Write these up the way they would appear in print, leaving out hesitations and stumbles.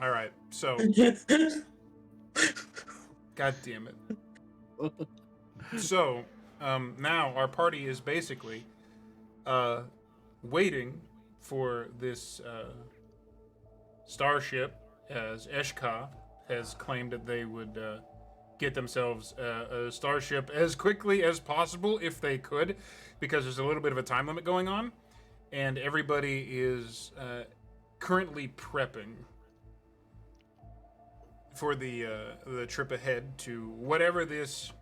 All right. So, God damn it. So, now our party is basically waiting for this starship, as Eshka has claimed that they would get themselves a starship as quickly as possible if they could, because there's a little bit of a time limit going on, and everybody is currently prepping for the trip ahead to whatever this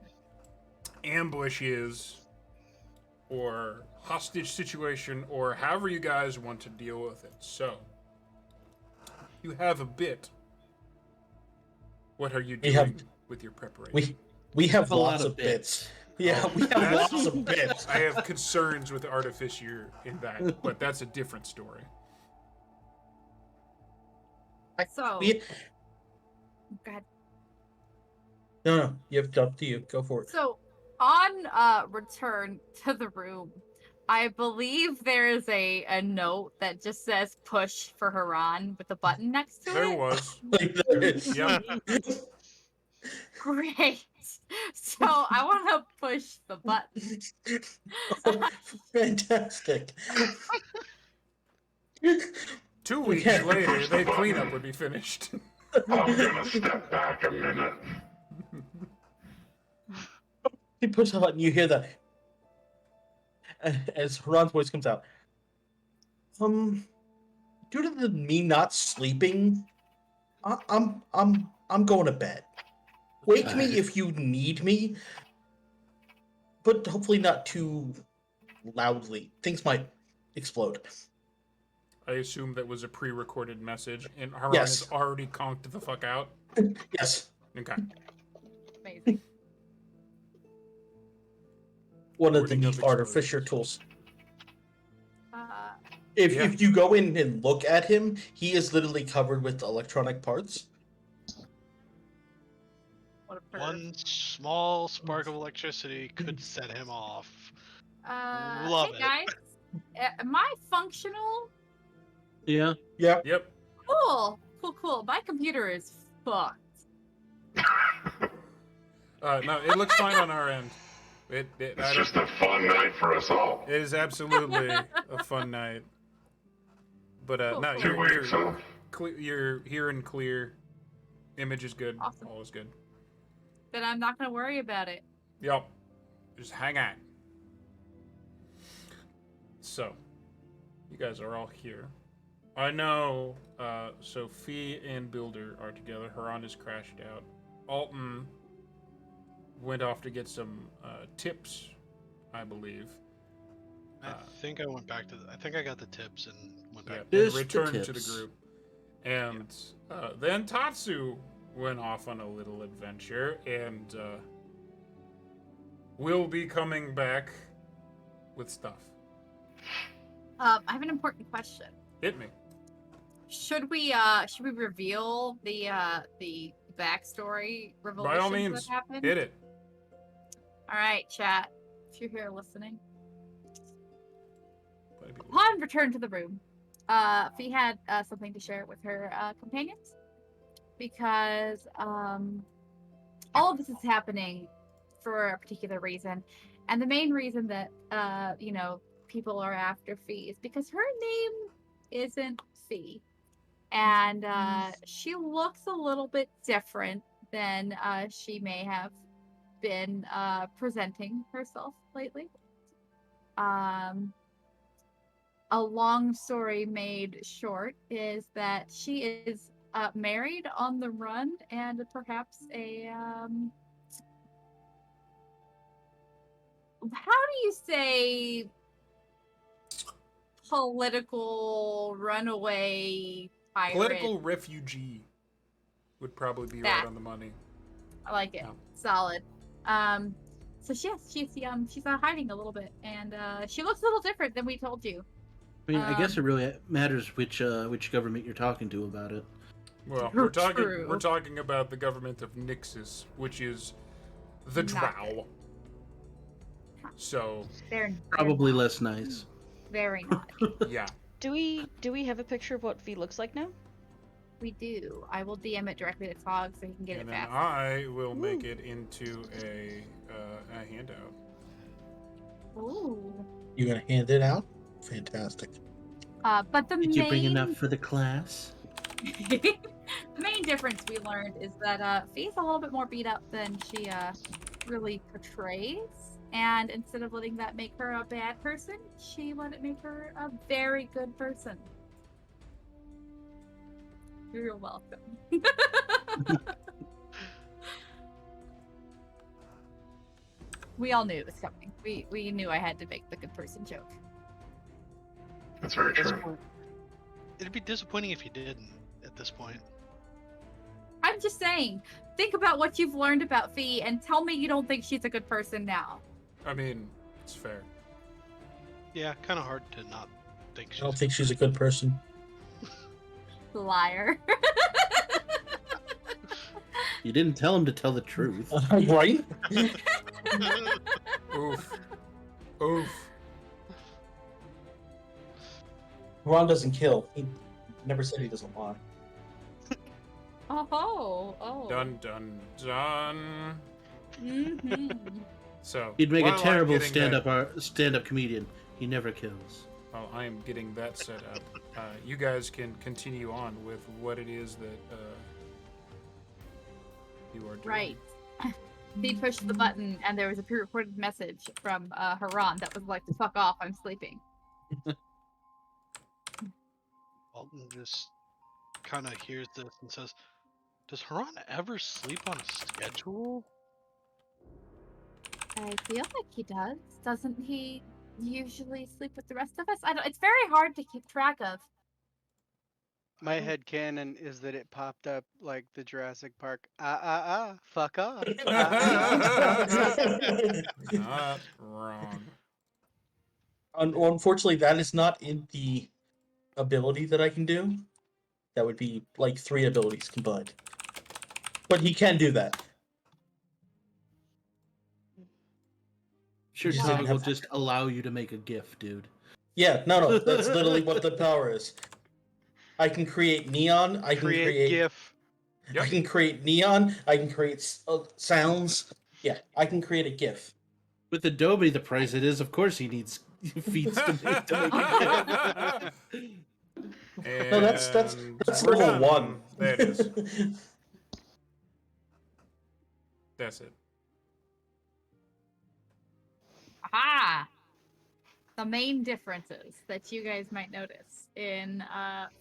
ambush is, or hostage situation, or however you guys want to deal with it. So, you have a bit. What are you doing with your preparation? We have lots of bits. Yeah, we have lots of bits. I have concerns with Artificier in that, but that's a different story. So, go ahead. No, you have up to you. Go for it. So, on return to the room, I believe there is a note that just says "push for Haran" with a button next to it. There was. There is. Yep. Great. So I want to push the button. Fantastic. 2 weeks later, the cleanup would be finished. I'm gonna step back a minute. You push the button, you hear that as Haran's voice comes out. Due to me not sleeping, I'm going to bed. Wake me if you need me, but hopefully not too loudly. Things might explode. I assume that was a pre-recorded message, and Haran is already conked the fuck out. Yes. Okay. Amazing. One of the neat Artificier tools. If you go in and look at him, he is literally covered with electronic parts. One small spark of electricity could set him off. Hey guys, am I functional? Yeah. Yep. Cool. My computer is fucked. No, it looks fine on our end. It's just a fun night for us all. It is absolutely a fun night. But no, 2 weeks, huh? you're here and clear. Image is good. Awesome. All is good. Then I'm not gonna worry about it. Yep. Just hang on. So, you guys are all here. I know Sophie and Builder are together. Haran has crashed out. Alton went off to get some tips, I believe. I think I went back to I think I got the tips and went back. And returned to the group. And then Tatsu went off on a little adventure, and will be coming back with stuff. I have an important question. Hit me. Should we reveal the backstory revelations By all means, that happened? hit it. All right, chat. If you're here listening. Upon return to the room, Fee had something to share with her companions, because all of this is happening for a particular reason, and the main reason that people are after Fee is because her name isn't Fee, and she looks a little bit different than she may have been presenting herself lately. A long story made short is that she is married, on the run, and perhaps a how do you say political runaway pirate? Political refugee would probably be right on the money. I like it. Yeah. Solid. So she's hiding a little bit, and she looks a little different than we told you. I mean, I guess it really matters which government you're talking to about it. Well, we're talking about the government of Nixus, which is the Drow. So they're probably less nice. Very naughty. Yeah. Do we have a picture of what V looks like now? we do. I will DM it directly to Tog so he can get And it then fast. I will make it into a handout. Ooh. You're gonna hand it out? Fantastic. But the Did you bring enough main for the class? the main difference we learned is that Fee's a little bit more beat up than she really portrays. And instead of letting that make her a bad person, she let it make her a very good person. You're welcome. We all knew it was coming. We knew I had to make the good person joke. That's very At this true. point, it'd be disappointing if you didn't at this point. I'm just saying, think about what you've learned about Fee and tell me you don't think she's a good person now. I mean, it's fair. Yeah, kind of hard to not think I she's. don't think she's a good person. Liar. You didn't tell him to tell the truth. Right? Oof. Oof. Ron doesn't kill. He never said he doesn't lie. Oh. Dun dun dun. Mm-hmm. So He'd make while a I'm terrible getting that- stand-up comedian. He never kills. While I am getting that set up, you guys can continue on with what it is that you are doing. Right. He pushed the button and there was a pre-recorded message from Haran that was like, fuck off, I'm sleeping. Alton just kind of hears this and says, "Does Haran ever sleep on a schedule?" I feel like he does. Doesn't he usually sleep with the rest of us? I don't. It's very hard to keep track of. My headcanon is that it popped up like the Jurassic Park. Fuck off. Not wrong. Unfortunately, that is not in the ability that I can do. That would be like 3 abilities combined. But he can do that. Sure, You just Tog didn't will have- just allow you to make a GIF, dude. Yeah, no, that's literally what the power is. I can create neon. I can create GIF. I can create neon. I can create sounds. Yeah, I can create a GIF. With Adobe, the price it is, of course he needs feeds to make a GIF. No, that's And we're level done. 1. There it is. That's it. Aha! The main differences that you guys might notice in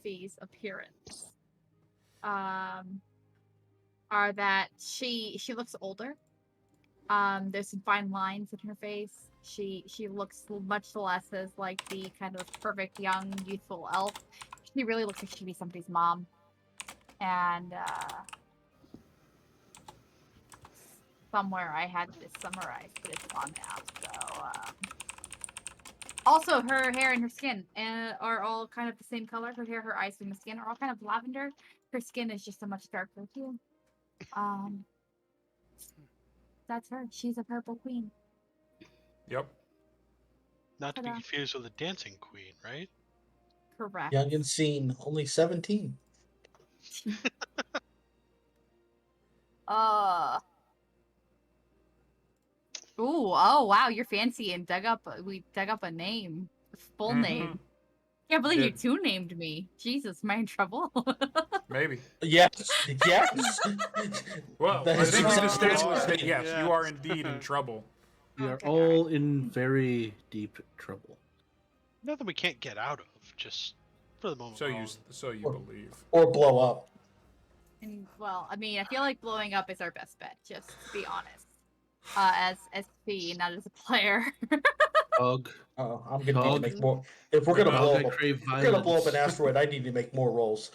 Fee's appearance are that she looks older. There's some fine lines in her face. She looks much less as like the kind of perfect young youthful elf. She really looks like she'd be somebody's mom. And somewhere I had this summarized, but it's gone now. So also her hair and her skin are all kind of the same color. Her hair, her eyes, and the skin are all kind of lavender. Her skin is just a much darker hue. That's her. She's a purple queen. Yep. Not to be Ta-da. confused with the dancing queen, right? Correct. Young and seen, only 17. Ooh, oh wow, you're fancy and we dug up a name. Full Mhm. name. Can't believe you Did. two named me. Jesus, am I in trouble? Maybe. Yes, yes. Well, That I is think we've exactly established what- that yes, Yeah. you are indeed in trouble. We are Okay, all in very deep trouble. Nothing we can't get out of, just for the moment. So we're you all- so you Or- believe. Or blow up. And well, I mean, I feel like blowing up is our best bet, just to be honest. As P, not as a player. Tog. I'm gonna need to Dog. make more. If we're What gonna about- blow Tog, I up, crave if we're gonna blow up an violence. asteroid, I need to make more rolls.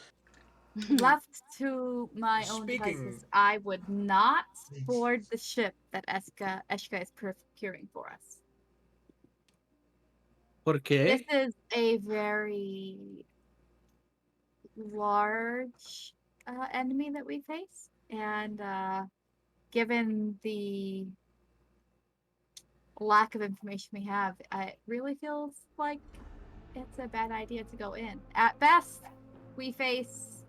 Left to my own Speaking- devices, I would not board the ship that Eshka is procuring for us. Por qué? This is a very large enemy that we face, and given the lack of information we have, it really feels like it's a bad idea to go in. At best, we face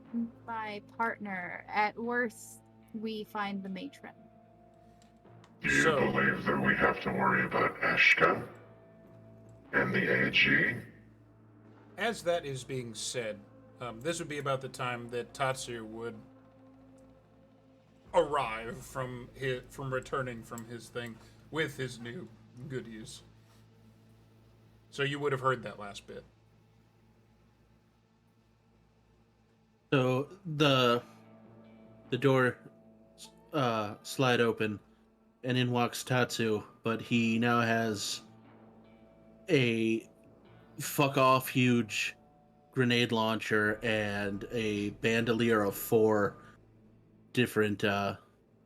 my partner. At worst, we find the matron. Do you So- believe that we have to worry about Eshka and the AG? As that is being said, this would be about the time that Tatsu would arrive from returning from his thing with his new goodies. So you would have heard that last bit. So the door slide open, and in walks Tatsu, but he now has a fuck off huge grenade launcher and a bandolier of 4 different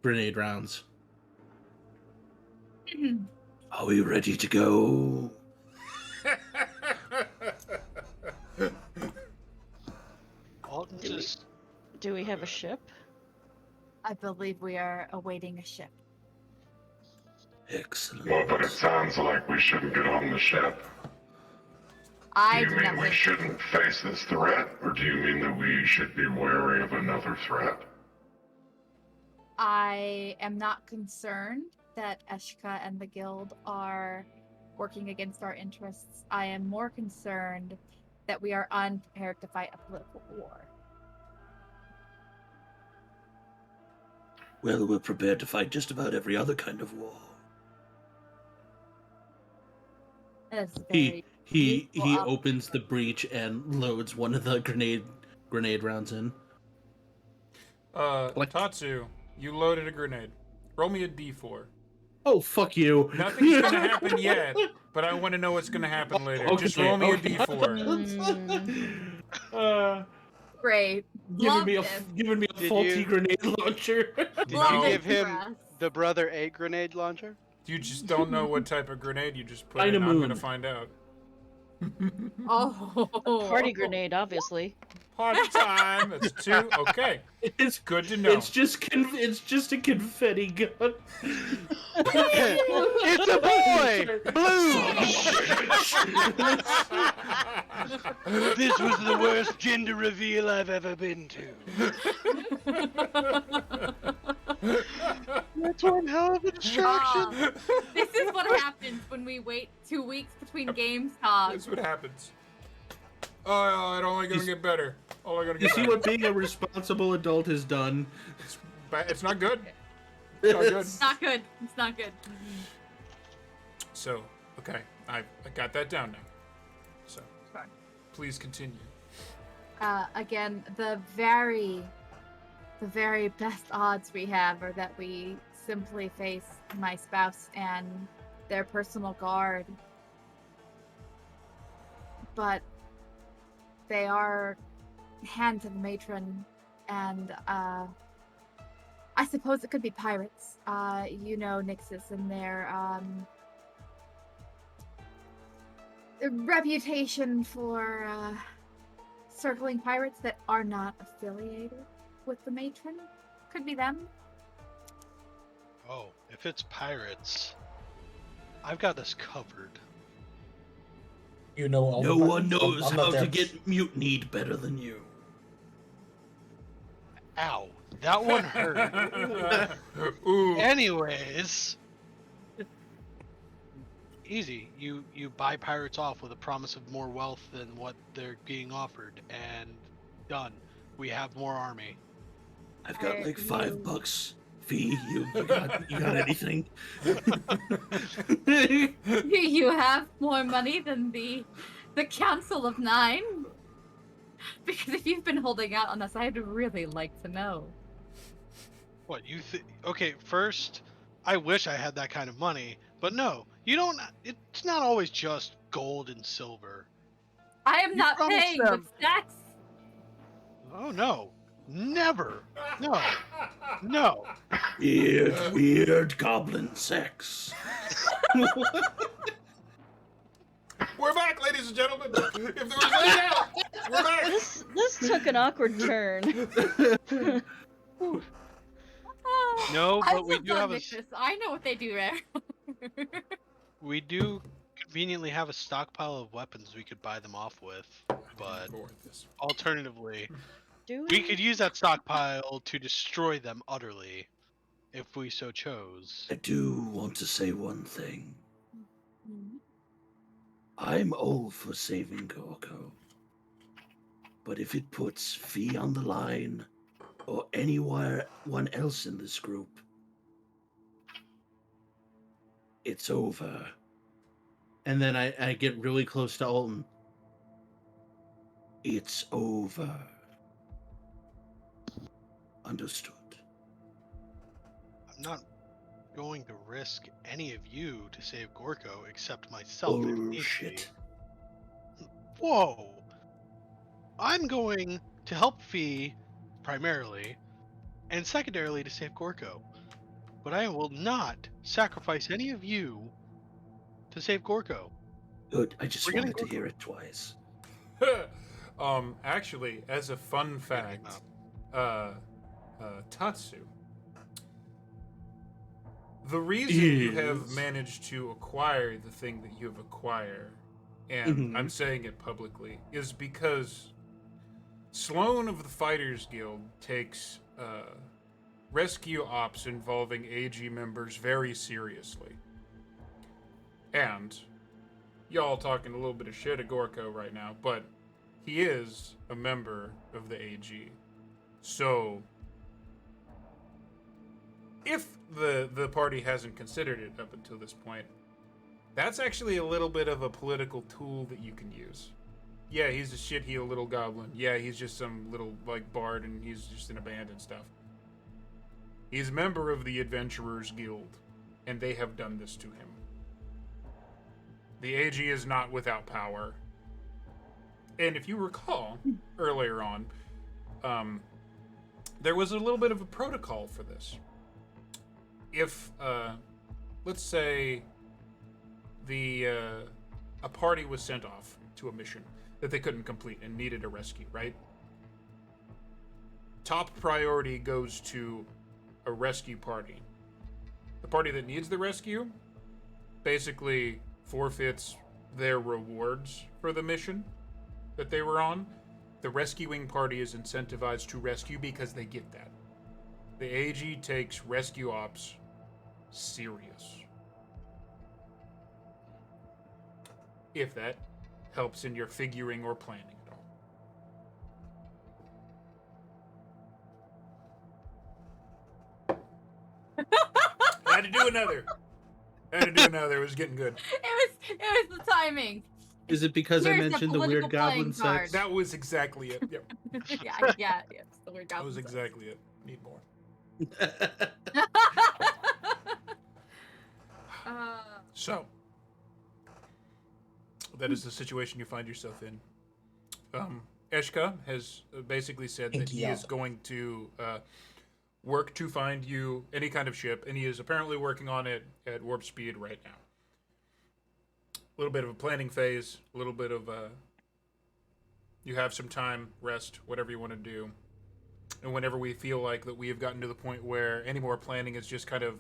grenade rounds. Are we ready to go? Alton Do we- just Do we have a ship? I believe we are awaiting a ship. Excellent. Well, but it sounds like we shouldn't get on the ship. I Do do you not mean we think shouldn't face this threat, or do you mean that we should be wary of another threat? I am not concerned that Eshka and the guild are working against our interests. I am more concerned that we are unprepared to fight a political war. Well, we're prepared to fight just about every other kind of war. That's He very he useful opens the breech and loads one of the grenade rounds in. Like- Tatsu, you loaded a grenade. Roll me a d4. Oh, fuck you. Nothing's gonna happen yet, but I want to know what's gonna happen later. Just Okay, roll me okay. a d4. great. Giving me a Love this. giving me a Did faulty you- grenade launcher. Did Love you this give him for us. the brother 8 grenade launcher? You just don't know what type of grenade you just put Kinda in. I'm moon. gonna find out. Oh, Party grenade, obviously. Party time. That's 2. Okay, It's good to know. it's just a confetti gun. It's a boy! Blue! This was the worst gender reveal I've ever been to. That's one hell of a distraction. This is what happens when we wait 2 weeks between games, Todd. That's what happens. Oh, it's only gonna get better. Only gonna You get see better. what being a responsible adult has done? It's not good. It's not good. It's not good. It's not good. So, okay, I got that down now. So, Sorry. please continue. Again, the very best odds we have are that we simply face my spouse and their personal guard. But they are hands of the matron, and I suppose it could be pirates. You know Nixus and their reputation for circling pirates that are not affiliated with the matron. Could be them. Oh, if it's pirates, I've got this covered. You know all No the one buttons? knows I'm not how to there. get mutinied better than you. Ow, that one hurt. Ooh. Anyways, easy. You buy pirates off with a promise of more wealth than what they're being offered, and done. We have more army. I've got like You- $5. Fee, you got anything? You have more money than the Council of Nine? Because if you've been holding out on us, I'd really like to know. What you think? Okay, first, I wish I had that kind of money, but no, you don't. It's not always just gold and silver. I am You not promised paying them- with stacks. Oh no, never. No. Weird goblin sex. We're back, ladies and gentlemen. If there was any doubt, we're back. This took an awkward turn. No, I but we lived do on have a Nixus. I know what they do there. we do conveniently have a stockpile of weapons we could buy them off with, but More of this. alternatively, Do We could use that stockpile to destroy them utterly, if we so chose. I do want to say one thing. Mhm. I'm all for saving Gorkoh. But if it puts Fee on the line, or anyone else in this group, it's over. And then I get really close to Alton. It's over. Understood. I'm not going to risk any of you to save Gorko except myself. if need be. Bullshit. Whoa! I'm going to help Fee, primarily, and secondarily to save Gorko. But I will not sacrifice any of you to save Gorko. Good. I just We're getting wanted to Gorko. hear it twice. Actually, as a fun fact, Tatsu, the reason you have Is- managed to acquire the thing that you have acquired, and Mhm. I'm saying it publicly, is because Sloan of the Fighters Guild takes rescue ops involving AG members very seriously. And y'all talking a little bit of shit at Gorkoh right now, but he is a member of the AG. So if the party hasn't considered it up until this point, that's actually a little bit of a political tool that you can use. Yeah, he's a shitheel little goblin. Yeah, he's just some little like bard and he's just in a band and stuff. He's a member of the Adventurers Guild, and they have done this to him. The AG is not without power. And if you recall, earlier on, there was a little bit of a protocol for this. If, let's say, a party was sent off to a mission that they couldn't complete and needed a rescue, right? Top priority goes to a rescue party. The party that needs the rescue basically forfeits their rewards for the mission that they were on. The rescuing party is incentivized to rescue because they get that. The AG takes rescue ops serious. If that helps in your figuring or planning at all. I had to do another. It was getting good. It was the timing. Is it because I Here's the mentioned the political weird goblin playing card. sex? That was exactly it. Yep. yeah, it's the weird That goblin was sex. exactly it. Need more. So, that is the situation you find yourself in. Eshka has basically said that he is going to work to find you any kind of ship, and he is apparently working on it at warp speed right now. A little bit of a planning phase, a little bit of you have some time, rest, whatever you want to do. And whenever we feel like that we have gotten to the point where any more planning is just kind of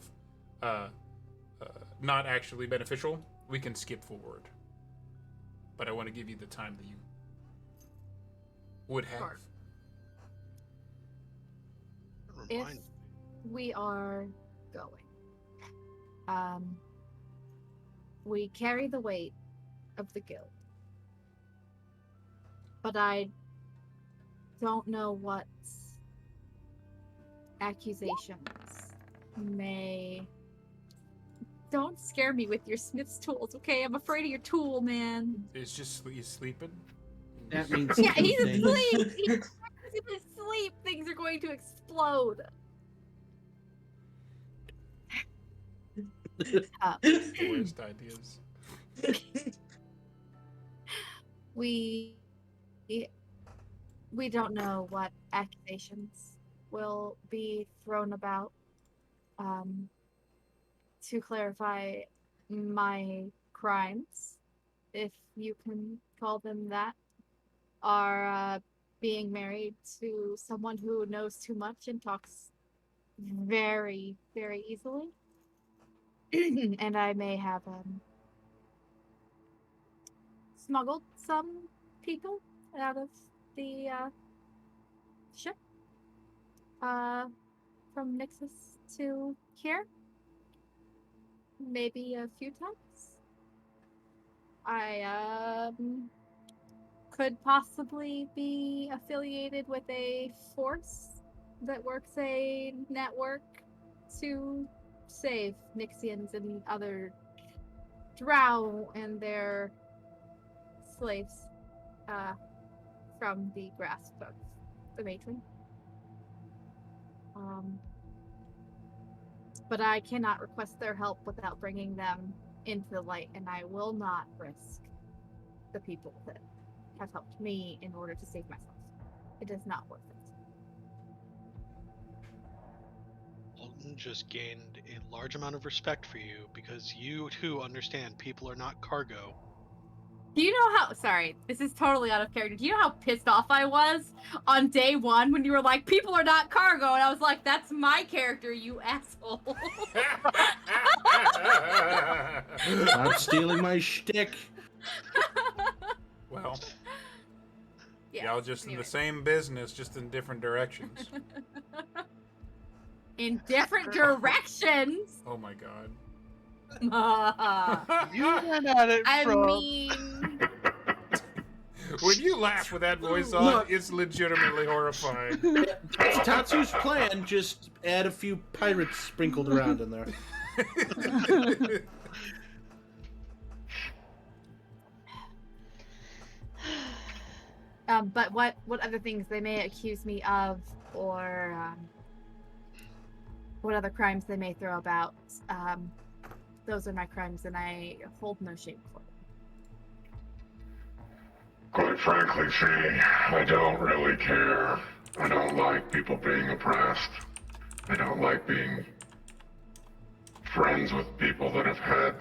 not actually beneficial, we can skip forward. But I want to give you the time that you would have. Sure. If Remind we are going, we carry the weight of the guild, but I don't know what accusations may. Don't scare me with your smith's tools, okay? I'm afraid of your tool, man. It's just he's sleeping. That means Yeah, two he's things. asleep. He's in his sleep. Things are going to explode. The worst ideas. We don't know what accusations will be thrown about. To clarify, my crimes, if you can call them that, are being married to someone who knows too much and talks very, very easily. And I may have smuggled some people out of the ship from Nixus to here. Maybe a few times. I could possibly be affiliated with a force that works a network to save Nixians and other drow and their slaves from the grasp of the matron. But I cannot request their help without bringing them into the light, and I will not risk the people that have helped me in order to save myself. It is not worth it. Alton just gained a large amount of respect for you because you too understand people are not cargo. Do you know how, sorry, this is totally out of character. Do you know how pissed off I was on day one when you were like, people are not cargo? And I was like, that's my character, you asshole. Stop stealing my shtick. Well, Yes, y'all just in anyway. the same business, just in different directions. In different directions? Oh my god. You went at it I from mean, When you laugh with that voice on, Look. it's legitimately horrifying. It's Tatsu's plan, just add a few pirates sprinkled around in there. but what other things they may accuse me of, or what other crimes they may throw about, those are my crimes, and I hold no shame for them. Quite frankly, Fee, I don't really care. I don't like people being oppressed. I don't like being friends with people that have had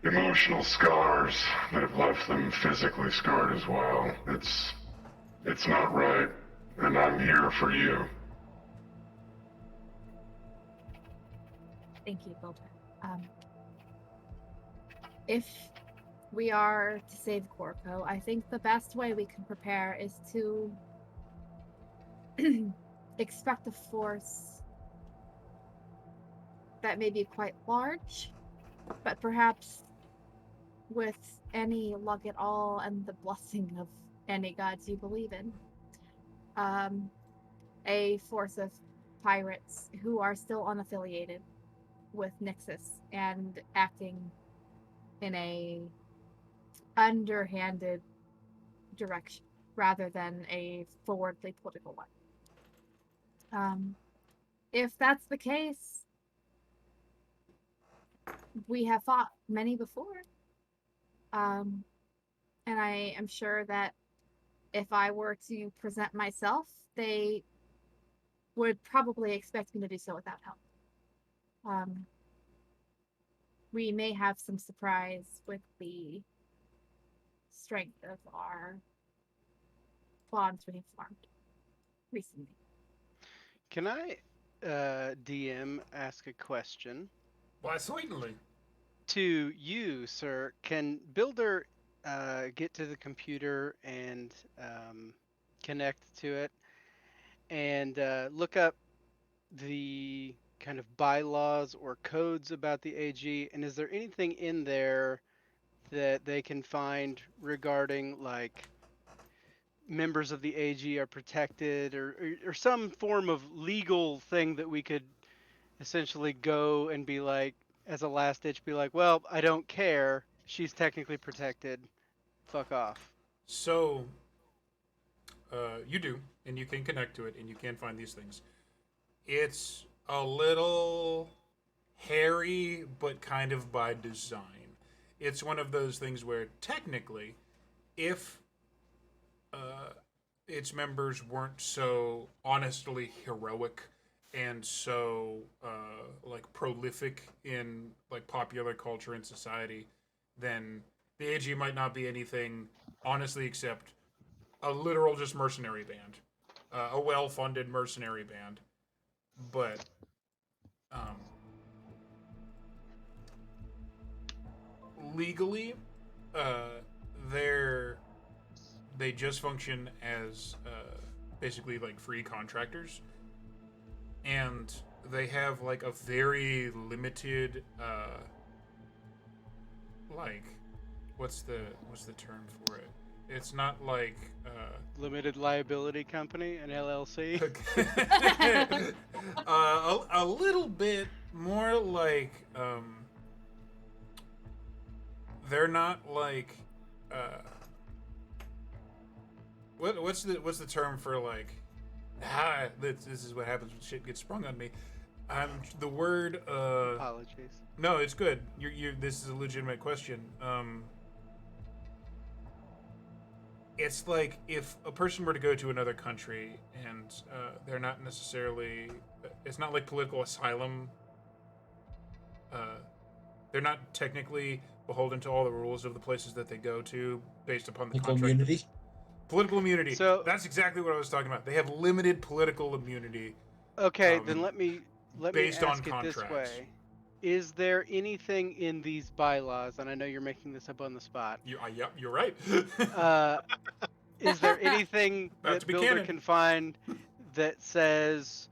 emotional scars that have left them physically scarred as well. It's not right, and I'm here for you. Thank you, Golden. If we are to save Gorkoh, I think the best way we can prepare is to expect a force that may be quite large, but perhaps with any luck at all and the blessing of any gods you believe in, a force of pirates who are still unaffiliated with Nixus and acting in a underhanded direction rather than a forwardly political one. If that's the case, we have fought many before. And I am sure that if I were to present myself, they would probably expect me to do so without help. We may have some surprise with the strength of our bonds we have formed recently. Can I, DM, ask a question? Why, certainly. To you, sir, can Builder get to the computer and connect to it and look up the kind of bylaws or codes about the AG? And is there anything in there that they can find regarding, like, members of the AG are protected, or some form of legal thing that we could essentially go and be like, as a last ditch, be like, well, I don't care. She's technically protected. Fuck off. So, you do, and you can connect to it, and you can find these things. It's a little hairy, but kind of by design. It's one of those things where, technically, if its members weren't so honestly heroic and so like prolific in like popular culture and society, then the AG might not be anything honestly except a literal just mercenary band, a well-funded mercenary band. But legally, they just function as basically like free contractors, and they have like a very limited like what's the term for it? It's not like Limited liability company, an LLC. a little bit more like they're not like what's the term for like this is what happens when shit gets sprung on me. The word Apologies. no, it's good. You this is a legitimate question. It's like if a person were to go to another country and they're not necessarily, it's not like political asylum. They're not technically beholden to all the rules of the places that they go to based upon the contract. Immunity. Political immunity. So that's exactly what I was talking about. They have limited political immunity. okay, then let me based on ask it this contracts. way: is there anything in these bylaws? And I know you're making this up on the spot. Yep, you're right. Is there anything that Builder canon. can find that says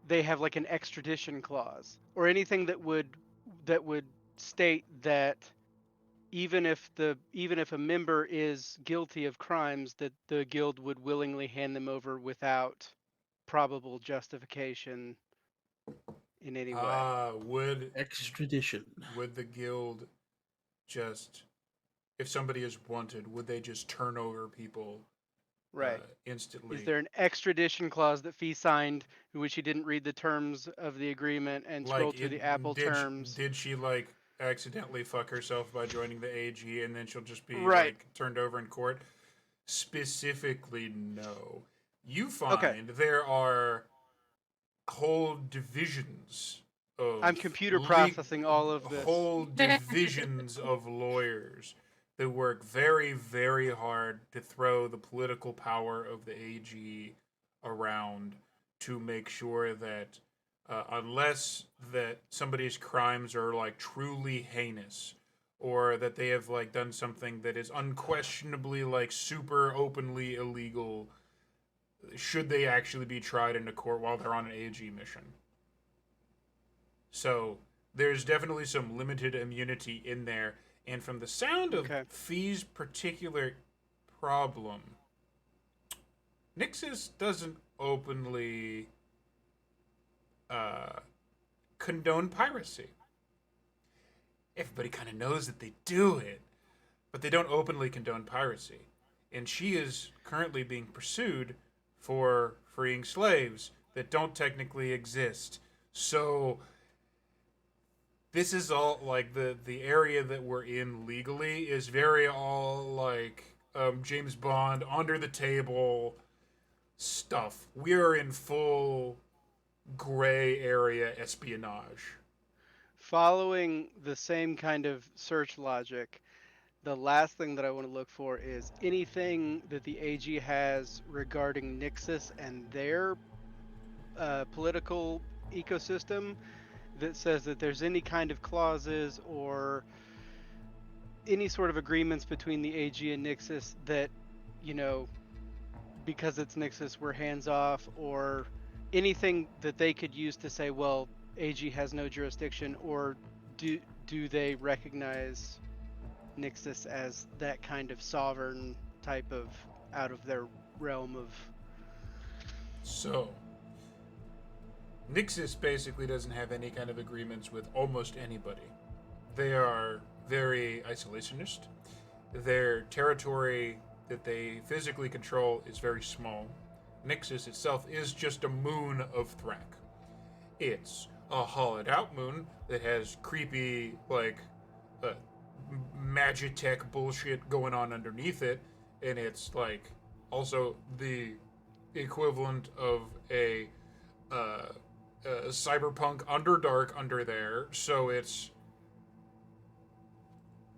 they have like an extradition clause, or anything that would state that even if a member is guilty of crimes, that the guild would willingly hand them over without probable justification in any way? Would Extradition. Would the guild just, if somebody is wanted, would they just turn over people Right. instantly? Is there an extradition clause that Fee signed, in which he didn't read the terms of the agreement and scroll through the Apple terms? Did she like accidentally fuck herself by joining the AG and then she'll just be Right. like turned over in court? Specifically, no. You find there are whole divisions of I'm computer processing all of this. whole divisions of lawyers that work very, very hard to throw the political power of the AG around to make sure that unless that somebody's crimes are like truly heinous, or that they have like done something that is unquestionably like super openly illegal, should they actually be tried in a court while they're on an AG mission. So there's definitely some limited immunity in there. And from the sound of Fee's particular problem, Nixus doesn't openly condone piracy. Everybody kind of knows that they do it, but they don't openly condone piracy. And she is currently being pursued for freeing slaves that don't technically exist. So this is all like the area that we're in legally is very all like James Bond under the table stuff. We are in full gray area espionage. Following the same kind of search logic, the last thing that I want to look for is anything that the AG has regarding Nixus and their political ecosystem that says that there's any kind of clauses or any sort of agreements between the AG and Nixus that, you know, because it's Nixus, we're hands off, or anything that they could use to say, well, AG has no jurisdiction, or do they recognize Nixus as that kind of sovereign type of out of their realm of... So Nixus basically doesn't have any kind of agreements with almost anybody. They are very isolationist. Their territory that they physically control is very small. Nixus itself is just a moon of Thrak. It's a hollowed out moon that has creepy, like, Magitech bullshit going on underneath it, and it's, like, also the equivalent of a cyberpunk Underdark under there, so it's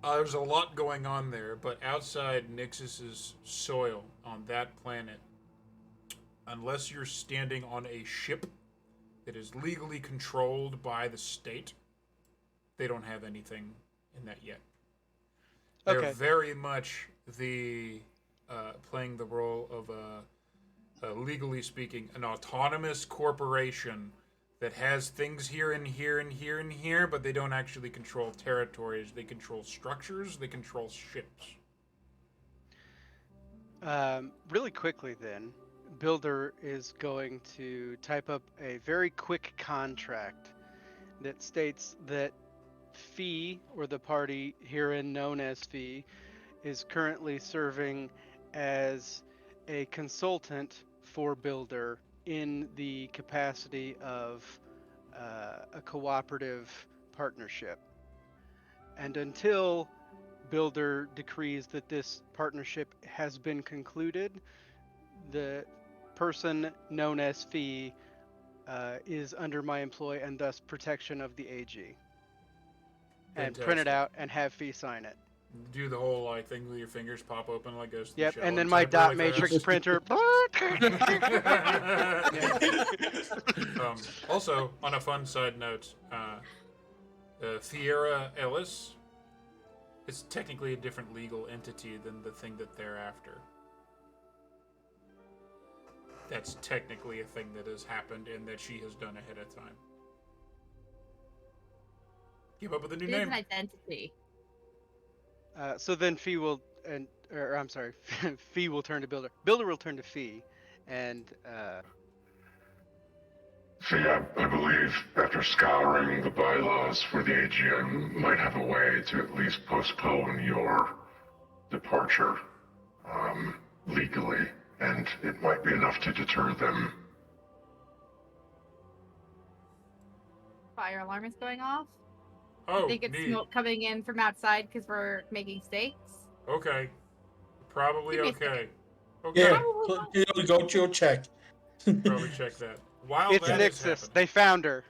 there's a lot going on there, but outside Nixus's soil on that planet, unless you're standing on a ship that is legally controlled by the state, they don't have anything in that yet. They're very much the playing the role of legally speaking, an autonomous corporation that has things here and here and here and here, but they don't actually control territories. They control structures. They control ships. Really quickly, then, Builder is going to type up a very quick contract that states that Fee, or the party herein known as Fee, is currently serving as a consultant for Builder in the capacity of a cooperative partnership. And until Builder decrees that this partnership has been concluded, the person known as Fee is under my employ and thus protection of the AG. And print it Fantastic. out and have Fee sign it. Do the whole like thing with your fingers pop open like goes to the Yep, shell and then my type dot really matrix fast. printer. Also, on a fun side note, Fiera Ellis is technically a different legal entity than the thing that they're after. That's technically a thing that has happened and that she has done ahead of time. Came up with a new It is name. an identity. So then Fee will, Fee will turn to Builder. Builder will turn to Fee, and See, I believe after scouring the bylaws for the AG, I might have a way to at least postpone your departure legally, and it might be enough to deter them. Fire alarm is going off. Oh, I think it's neat. smoke coming in from outside because we're making steaks. Okay. Probably Give me a okay. Okay. Yeah, go check. Probably check that. While it's that Nixus. is They found her.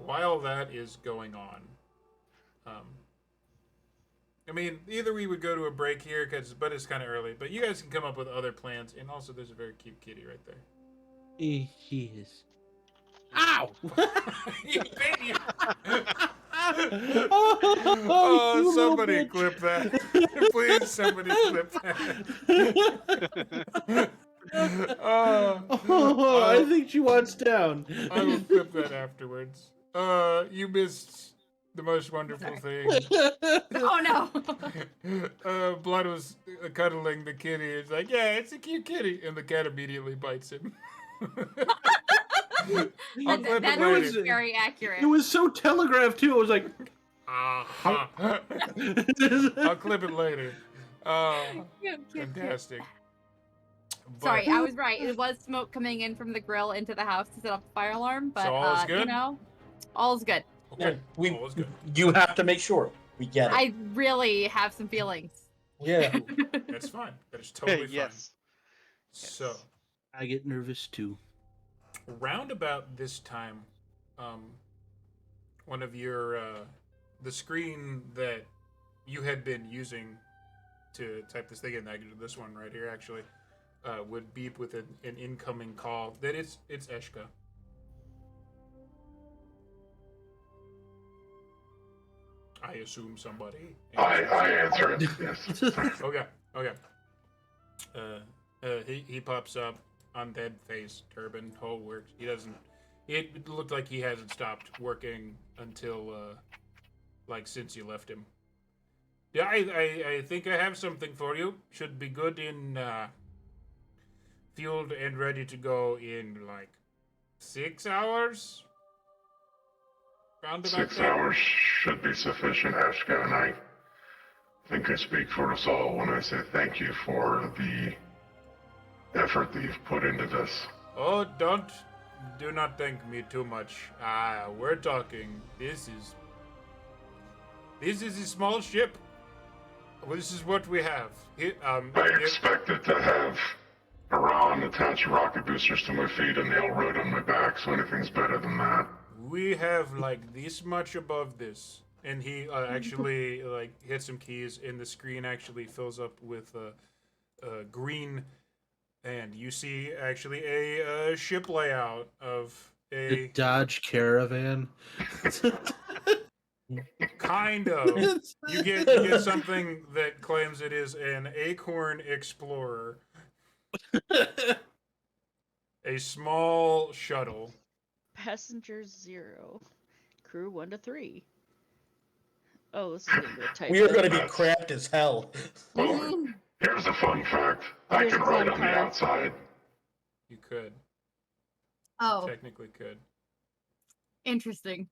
While that is going on, I mean, either we would go to a break here, but it's kind of early. But you guys can come up with other plans, and also there's a very cute kitty right there. He is. Ow! You bit you. Oh, you little somebody bitch. clip that. Please, somebody clip that. I think she wants down. I will clip that afterwards. You missed the most wonderful thing. Oh no! Blood was cuddling the kitty. It's like, yeah, it's a cute kitty. And the cat immediately bites him. I'll clip That it was later. very accurate. It was so telegraphed too. I was like, I'll clip it later. Cute. Fantastic. But- Sorry, I was right. It was smoke coming in from the grill into the house to set off the fire alarm, but So all is good? you know, all's good. Okay. We, All is good. you have to make sure we get it. I really have some feelings. Yeah. That's fine. That is totally fine. Yes. So, I get nervous too. round about this time, one of your the screen that you had been using to type this thing in, this one right here actually, would beep with an incoming call. That it's Eshka. I assume somebody. I answer it, yes. Okay. He pops up, undead face, turban, whole works. He doesn't. It looked like he hasn't stopped working until since you left him. Yeah, I think I have something for you. Should be good in field and ready to go in 6 hours. Round about 6 there. hours should be sufficient, Ashka, and I think I speak for us all when I say thank you for the effort that you've put into this. Oh, do not thank me too much. We're talking. This is a small ship. This is what we have. I expected to have Iran attach rocket boosters to my feet and nail road on my back, so anything's better than that. We have this much above this, and he actually hits some keys, and the screen actually fills up with green, and you see actually a ship layout of The a Dodge Caravan. kind of. You get something that claims it is an Acorn Explorer, A small shuttle. Passengers 0. Crew 1 to 3. Oh, this is gonna be a tight. We are going to be That's- cramped as hell. Well, here's a fun fact. I Here's can a ride fun on the part. outside. You could. Oh, Technically could. interesting.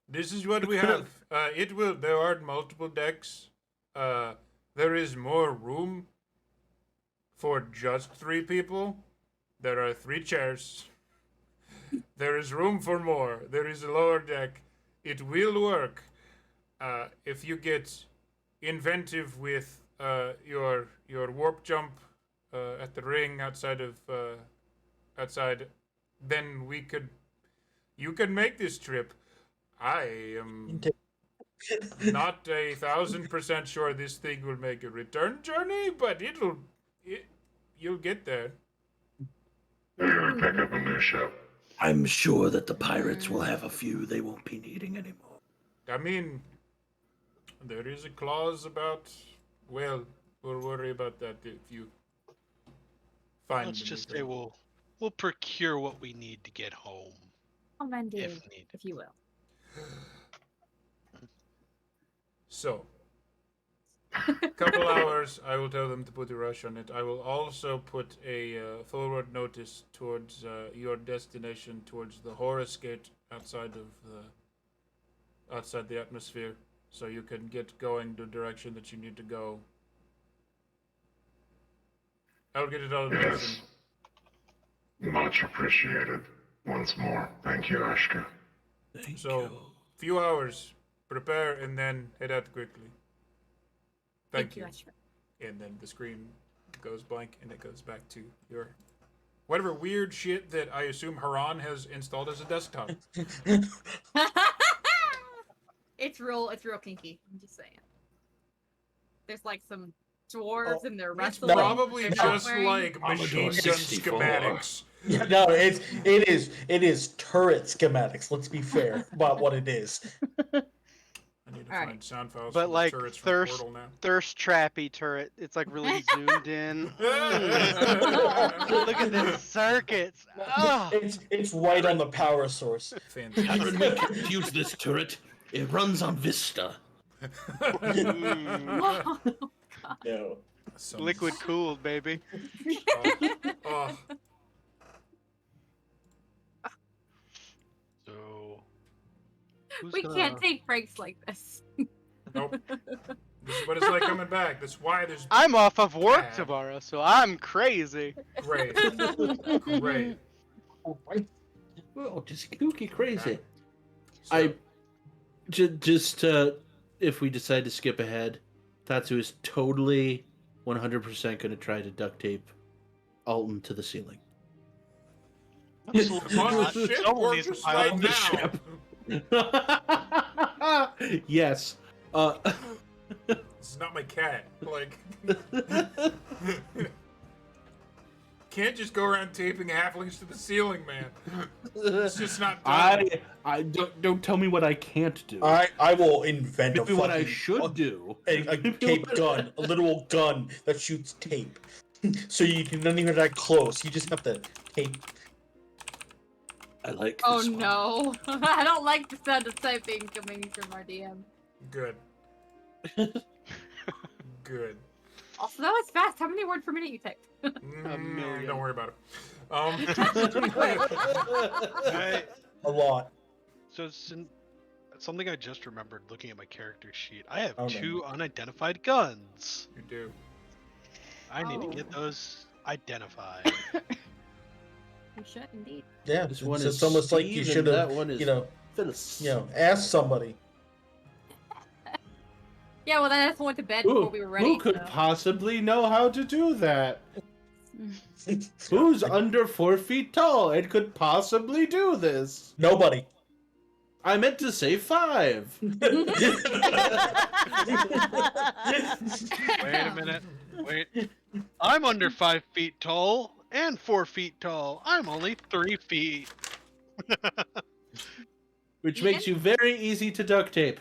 This is what we have. There are multiple decks. There is more room for just 3 people. There are 3 chairs. There is room for more. There is a lower deck. It will work. If you get inventive with your warp jump at the ring outside, then you can make this trip. I am not 1,000% sure this thing will make a return journey, but you'll get there. Maybe we pick up a new ship. I'm sure that the pirates will have a few they won't be needing anymore. I mean, there is a clause about, well, we'll worry about that if you find Let's the new just say thing. we'll procure what we need to get home, Commended, if needed. if you will. So, couple hours, I will tell them to put a rush on it. I will also put a forward notice towards your destination, towards the Horus Gate outside the atmosphere, so you can get going the direction that you need to go. I'll get it all in motion. Yes. Much appreciated. Once more, thank you, Ashka. Thank So, you. few hours, prepare, and then head out quickly. Thank you. Ashra. And then the screen goes blank, and it goes back to your whatever weird shit that I assume Haran has installed as a desktop. It's real kinky. I'm just saying. There's like some dwarves and they're It's wrestling. probably They're just wearing- like Commodore machine gun 64. schematics. No, it is turret schematics. Let's be fair about what it is. I need to All find right. sound files But for like the turrets from thirst- Portal now. Thirst trappy turret. It's like really zoomed in. Look at the circuits. Oh. It's right on the power source. Fantastic. Cameron, we can't use this turret. It runs on Vista. No. Some- Liquid cooled, baby. Oh, So who's We gonna- can't take breaks like this. nope. This is what it's like coming back. That's why there's I'm off of work Bad. tomorrow, so I'm crazy. great. Great. Well, just kooky crazy. So, Just if we decide to skip ahead, Tatsu is totally 100% going to try to duct tape Alton to the ceiling. Absolutely come on, not. ship, Someone we're needs to just pile right on now. the ship. Yes. This is not my cat. Like, can't just go around taping halflings to the ceiling, man. It's just not done. I don't tell me what I can't do. I will invent a Maybe what I fucking- should do. a tape gun, a literal gun that shoots tape. So you don't even that close. You just have to tape. I like Oh this one. no. I don't like the sound of typing coming from our DM. Good. Good. Also, that was fast. How many words per minute you typed? million. Don't worry about it. I- A lot. So something I just remembered looking at my character sheet. I have Oh, no. 2 unidentified guns. You do. I need to Oh. get those identified. You should indeed. Yeah, This it's, one it's is almost like you Steve, should and have, that one is Phyllis. asked somebody. Yeah, well, then I just went to bed before we were ready. Who could so. possibly know how to do that? Who's under 4 feet tall and could possibly do this? Nobody. I meant to say 5. Wait a minute. Wait. I'm under 5 feet tall and 4 feet tall. I'm only 3 feet. Which makes you very easy to duct tape.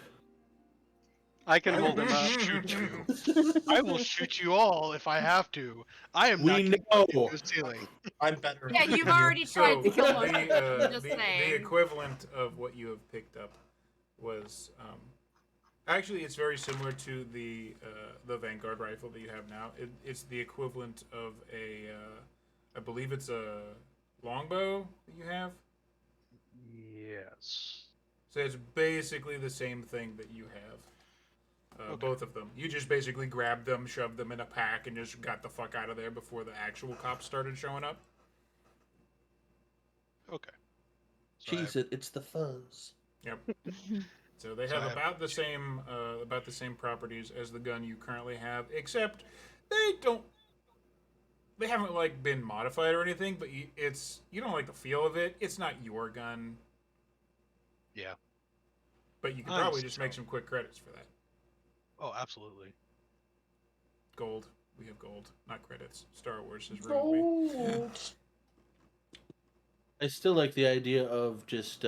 I can hold him up. Shoot you. I will shoot you all if I have to. I am not We getting know. to the ceiling. I'm better. Yeah, you've than you. already tried to kill most the, of them. Just the saying. equivalent of what you have picked up was actually it's very similar to the Vanguard rifle that you have now. It's the equivalent of a I believe it's a longbow that you have. Yes. So it's basically the same thing that you have. Both of them. You just basically grabbed them, shoved them in a pack, and just got the fuck out of there before the actual cops started showing up. Okay. So Cheese it, it's the fuzz. Yep. So they So have I have about the same properties as the gun you currently have, except they haven't like been modified or anything, but you don't like the feel of it. It's not your gun. Yeah. But you could I probably just understand. make some quick credits for that. Oh, absolutely. Gold. We have gold, not credits. Star Wars is ruined me. Gold. I still like the idea of just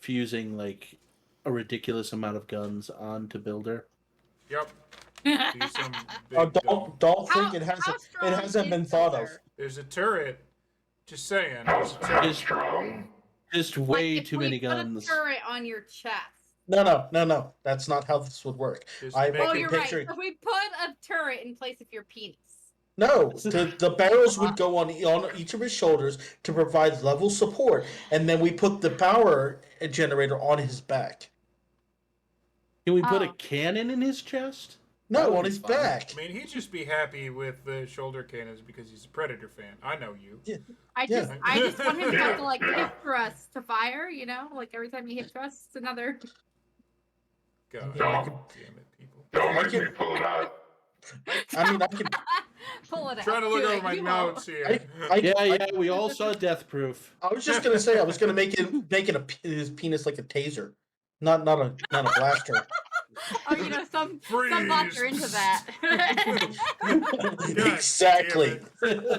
fusing like a ridiculous amount of guns onto Builder. Yep. Do some big Oh, gun. don't think it How strong hasn't been is thought of. Builder? There's a turret. Just saying. How's There's a turret. that strong? Just Like, way if too we many put guns. a turret on your chest. No. That's not how this would work. Just I make Oh, it- you're picture- right. So we put a turret in place of your penis. No, the barrels would go on each of his shoulders to provide level support, and then we put the power generator on his back. Can we put a Oh. cannon in his chest? No, That would on be his fun. back. I mean, he'd just be happy with the shoulder cannons because he's a Predator fan. I know you. I Yeah. just want him to have to like hit thrust to fire, you know? Like every time you hit thrust, it's another. God Yeah, damn it, people. Don't make me pull it out. I mean, I can. Pull it out. Trying to look Do over it. my You notes will. here. Yeah, we all saw Death Proof. I was just gonna say I was gonna make his penis like a taser, not a blaster. Oh, you know, some bots are into that. Exactly.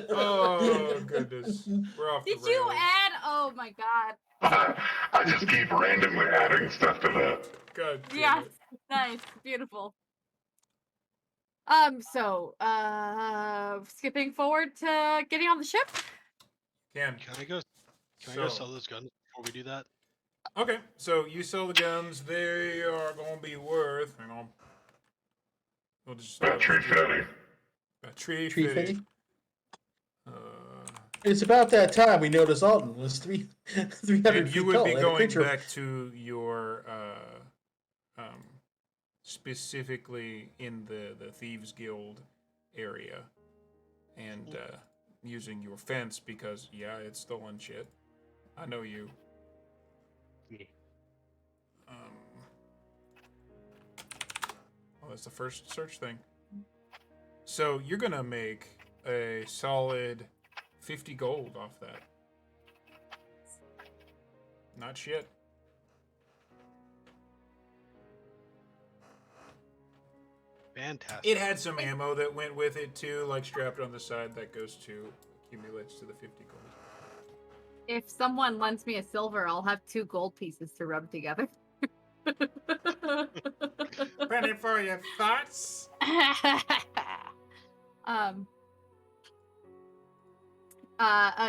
Oh goodness, we're off the Did you rails. add? Oh my god. I just keep randomly adding stuff to that. God damn Yes, it. nice, beautiful. So, skipping forward to getting on the ship. Can Can I go sell those guns before we do that? Okay, so you sell the guns. They are going to be worth. Hang on. We'll just That tree fitty. A tree Tree fitty. fitty? Uh, It's about that time we noticed Alton was 300 and feet you would tall. be and a going creature- back to your specifically in the Thieves Guild area and using your fence because yeah, it's stolen shit. I know you. Yeah. Well, that's the first search thing. So you're gonna make a solid 50 gold off that. Not shit. Fantastic. It had some ammo that went with it too, like strapped on the side. That goes to accumulates to the 50 gold. If someone lends me a silver, I'll have 2 gold pieces to rub together. Penny for your thoughts.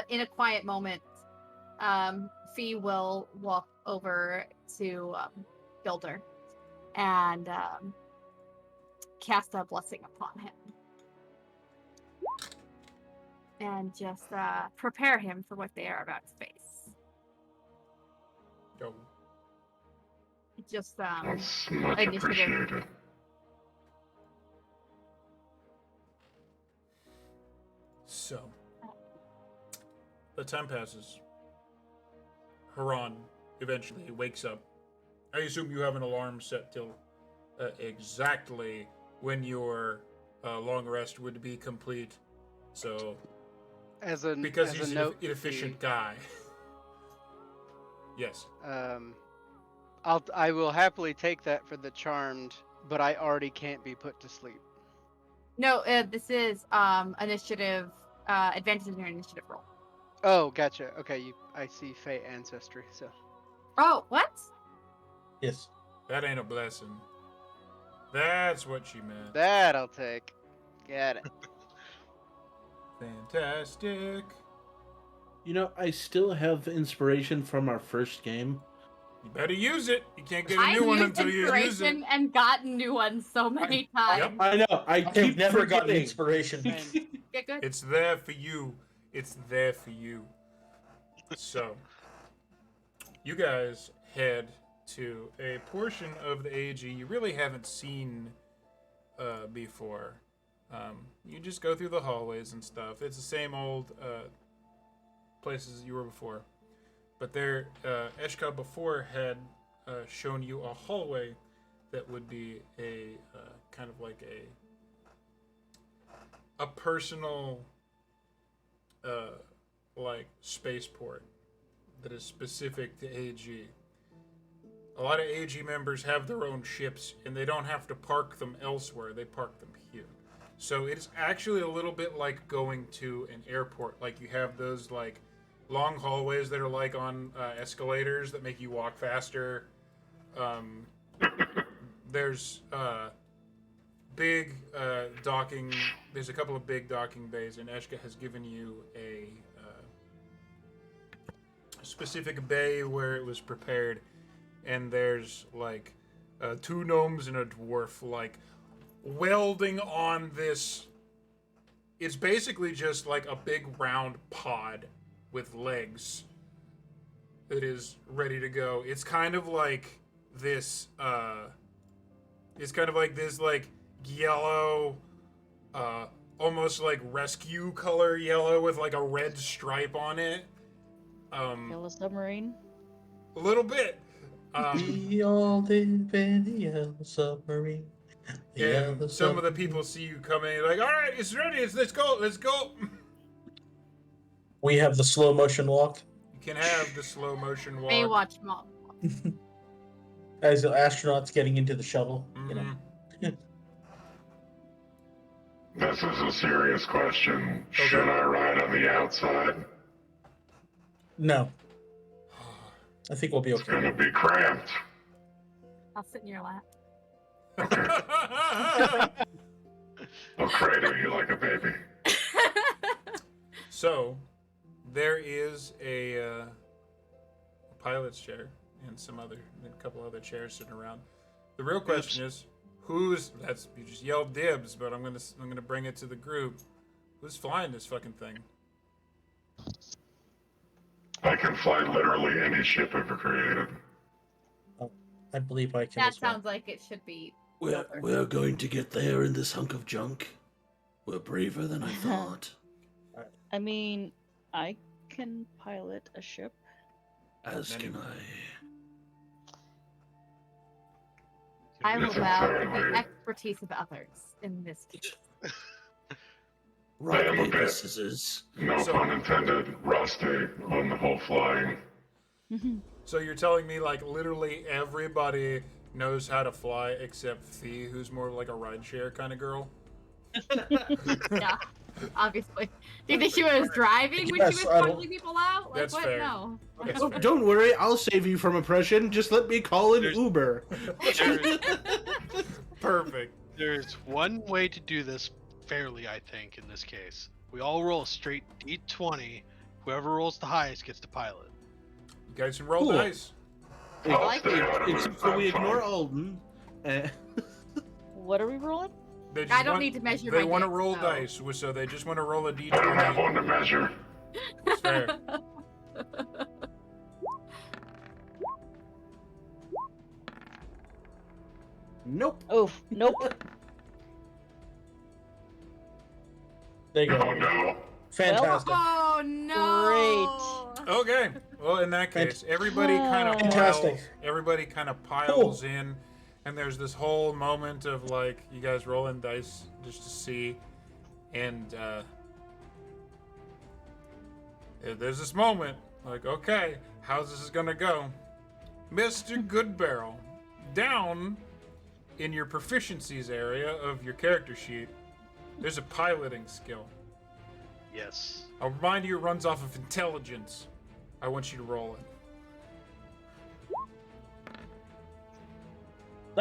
In a quiet moment, Fee will walk over to Builder and cast a blessing upon him. And just prepare him for what they are about to face. Go. Just That's much initiative. appreciated. So, the time passes. Haran eventually wakes up. I assume you have an alarm set till exactly when your long rest would be complete. So, because as he's a an note, inefficient guy. Yes. I will happily take that for the charmed, but I already can't be put to sleep. No, this is initiative advantage in your initiative roll. Oh, gotcha. Okay, I see Fey ancestry. So Oh, what? Yes. That ain't a blessing. That's what she meant. That I'll take. Got it. Fantastic. You know, I still have inspiration from our first game. You better use it. You can't get a I've new one used until you use it. inspiration and gotten new ones so many times. I know. I I've keep never gotten forgetting. inspiration. Get good. It's there for you. It's there for you. So, you guys head to a portion of the AG you really haven't seen before. You just go through the hallways and stuff. It's the same old places you were before. But there, Eshka before had shown you a hallway that would be a kind of like a personal like spaceport that is specific to AG. A lot of AG members have their own ships and they don't have to park them elsewhere, they park them here. So it's actually a little bit like going to an airport. Like you have those like long hallways that are like on escalators that make you walk faster. There's big docking. There's a couple of big docking bays, and Eshka has given you a specific bay where it was prepared. And there's like 2 gnomes and a dwarf like welding on this. It's basically just like a big round pod with legs that is ready to go. It's kind of like this like yellow almost like rescue color yellow with like a red stripe on it. Yellow submarine. A little bit. We all live in the yellow submarine. The yellow And some of the submarine. people see you coming, like, all right, it's ready. Let's go. Let's go. We have the slow motion walk You can have the slow motion walk. Baywatch mom. as the astronauts getting into the shuttle. You know. Mhm. This is a serious question. Should I ride on the outside? No. I think we'll be It's okay. gonna be cramped. I'll sit in your lap. I'll cradle you like a baby. So, there is a pilot's chair and a couple other chairs sitting around. The real question is, you just yelled dibs, but I'm gonna bring it to the group. Who's flying this fucking thing? I can fly literally any ship ever created. I believe I can That as well. sounds like it should be. We're going to get there in this hunk of junk. We're braver than I thought. I mean, I can pilot a ship. As can I. I will It's bow to the entirely- expertise of others in this case. Rock, I am a paper, bit- scissors. No pun intended, rusty on the whole flying. So you're telling me like literally everybody knows how to fly except Fee, who's more like a rideshare kind of girl? Yeah, obviously. Do you think she was driving when Yes, she I was don't- calling people out? Like, That's what? fair. No. That's Oh, fair. don't worry, I'll save you from oppression. Just let me call an Uber. Perfect. There's one way to do this fairly, I think, in this case. We all roll a straight D20. Whoever rolls the highest gets to pilot. You guys can roll Cool. dice. I'll like stay out of it. Except for we I'm fine. ignore Alden. What are we rolling? They just I don't want- need to measure They my want to dick, roll so. dice, so they just want to roll a I don't have d20. one to measure. It's fair. Nope. Oh, nope. There you Oh go. no. Fantastic. Oh no! Okay. Well, in that case, everybody kind of Fantastic. piles. Everybody kind of piles in, and there's this whole moment of like you guys rolling dice just to see, and there's this moment like, okay, how's this gonna go, Mr. Goodbarrel? Down in your proficiencies area of your character sheet, there's a piloting skill. Yes. I'll remind you, it runs off of intelligence. I want you to roll it.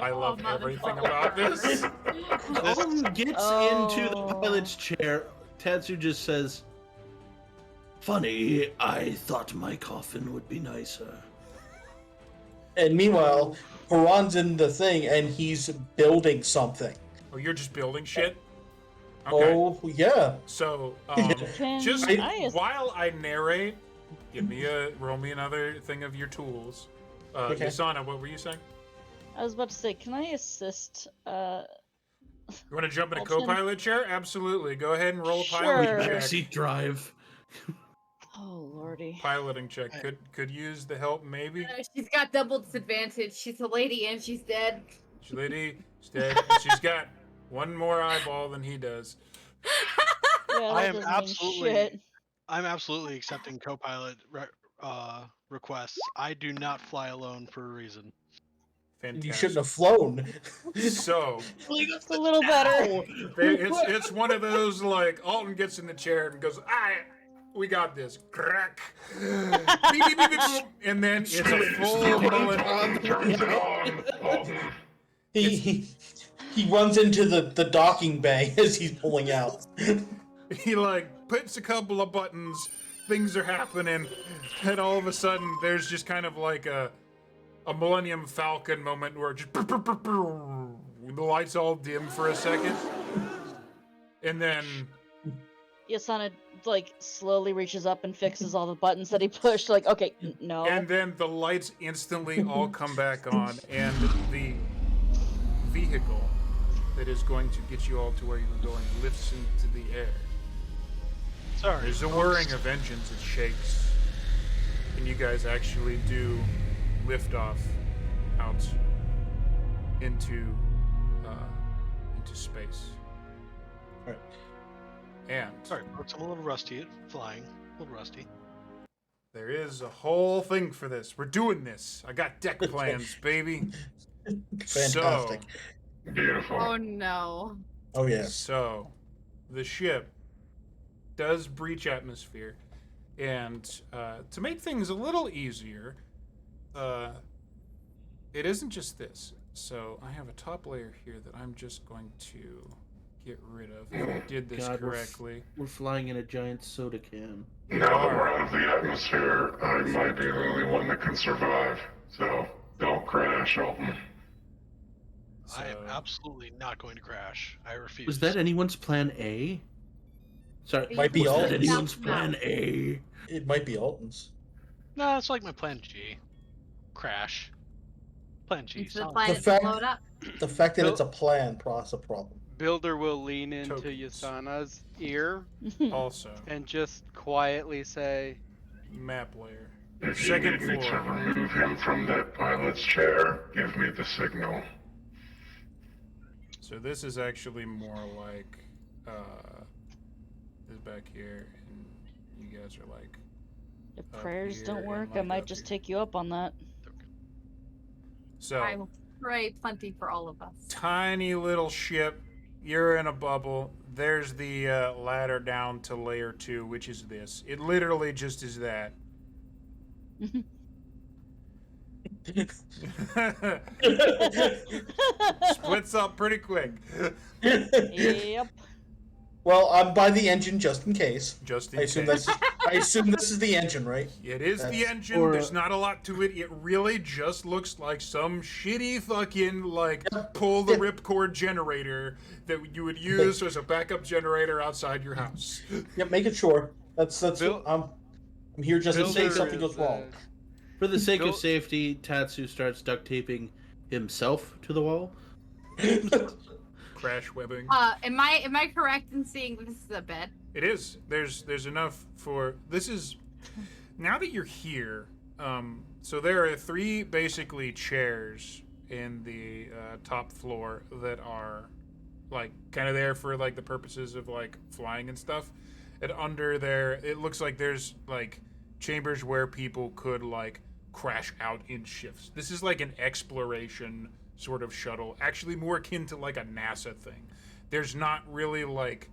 I love everything about this. Alden gets into the pilot's chair. Tatsu just says, "Funny, I thought my coffin would be nicer." And meanwhile, Haran's in the thing and he's building something. Oh, you're just building shit? Okay. Oh, yeah. So, Can just I while I narrate, roll me another thing of your tools. Okay. Yasana, what were you saying? I was about to say, can I assist? You want to jump in a Alton? co-pilot chair? Absolutely. Go ahead and roll a Sure. piloting check. Backseat drive. Oh lordy. Piloting check. Could use the help, maybe. She's got double disadvantage. She's a lady and she's dead. She's lady, she's dead, and she's got one more eyeball than he does. Yeah, that I am doesn't mean absolutely, shit. I'm absolutely accepting co-pilot requests. I do not fly alone for a reason. Fantastic. You shouldn't have flown. So, It's a little better. it's one of those like Alton gets in the chair and goes, we got this. Crack. Beep, beep, beep, beep, beep. And then it's a full bullet. He runs into the docking bay as he's pulling out. He like puts a couple of buttons, things are happening, and all of a sudden there's just kind of like a Millennium Falcon moment where just the lights all dim for a second. And then Yasana like slowly reaches up and fixes all the buttons that he pushed. Like, okay, no. And then the lights instantly all come back on, and the vehicle that is going to get you all to where you're going lifts into the air. Sorry. There's a whirring of engines, it shakes, and you guys actually do lift off out into space. Alright. And Sorry, folks, I'm a little rusty at flying. A little rusty. there is a whole thing for this. We're doing this. I got deck plans, baby. Fantastic. Beautiful. Oh no. Oh yeah. So, the ship does breach atmosphere, and to make things a little easier, it isn't just this. So, I have a top layer here that I'm just going to get rid of if I did this God, correctly. We're flying in a giant soda can. Now that we're out of the atmosphere, I might be the only one that can survive. So don't crash, Alton. I am So- absolutely not going to crash. I refuse. Was that anyone's plan A? Sorry, Might be was that Alton's. anyone's No. plan A? It might be Alton's. No, it's like my plan G. Crash. Plan G. Into the solid. planet fact- blow it up. The fact that it's a plan is a problem. Builder will lean into Tokens. Yasana's ear Also, and just quietly say, map layer. If you Second need me to floor. remove him from that pilot's chair, give me the signal. So this is actually more like this back here, and you guys are like If up prayers here don't and, work, I like, might up just here. take you up on that. So. I will pray plenty for all of us. Tiny little ship. You're in a bubble. There's the ladder down to layer 2, which is this. It literally just is that. Splits up pretty quick. Yep. Well, I'm by the engine just in case. Just in I assume case. I assume this is the engine, right? It is the That's- engine. or- There's not a lot to it. It really just looks like some shitty fucking like pull the ripcord generator that you would use as a backup generator outside your house. Yeah, make it sure. That's Bill- I'm here just in Builder case something is, goes wrong. For the sake Go- of safety, Tatsu starts duct taping himself to the wall. Crash webbing. Am I correct in seeing that this is a bed? It is. There's enough for this is now that you're here. So there are 3 basically chairs in the top floor that are like kind of there for like the purposes of like flying and stuff. And under there, it looks like there's like chambers where people could like crash out in shifts. This is like an exploration sort of shuttle, actually more akin to like a NASA thing. There's not really like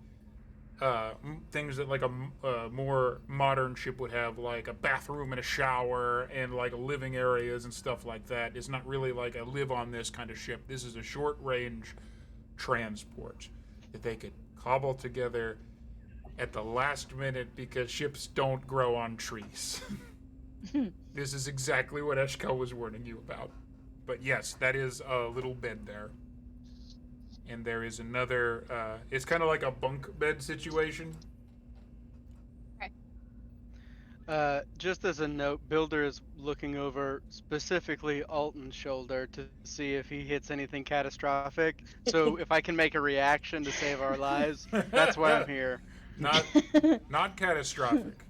things that like a more modern ship would have, like a bathroom and a shower and like living areas and stuff like that. It's not really like a live on this kind of ship. This is a short range transport that they could cobble together at the last minute because ships don't grow on trees. This is exactly what Eshka was warning you about. But yes, that is a little bed there. And there is another, it's kind of like a bunk bed situation. Just as a note, Builder is looking over specifically Alton's shoulder to see if he hits anything catastrophic. So if I can make a reaction to save our lives, that's why I'm here. Not catastrophic.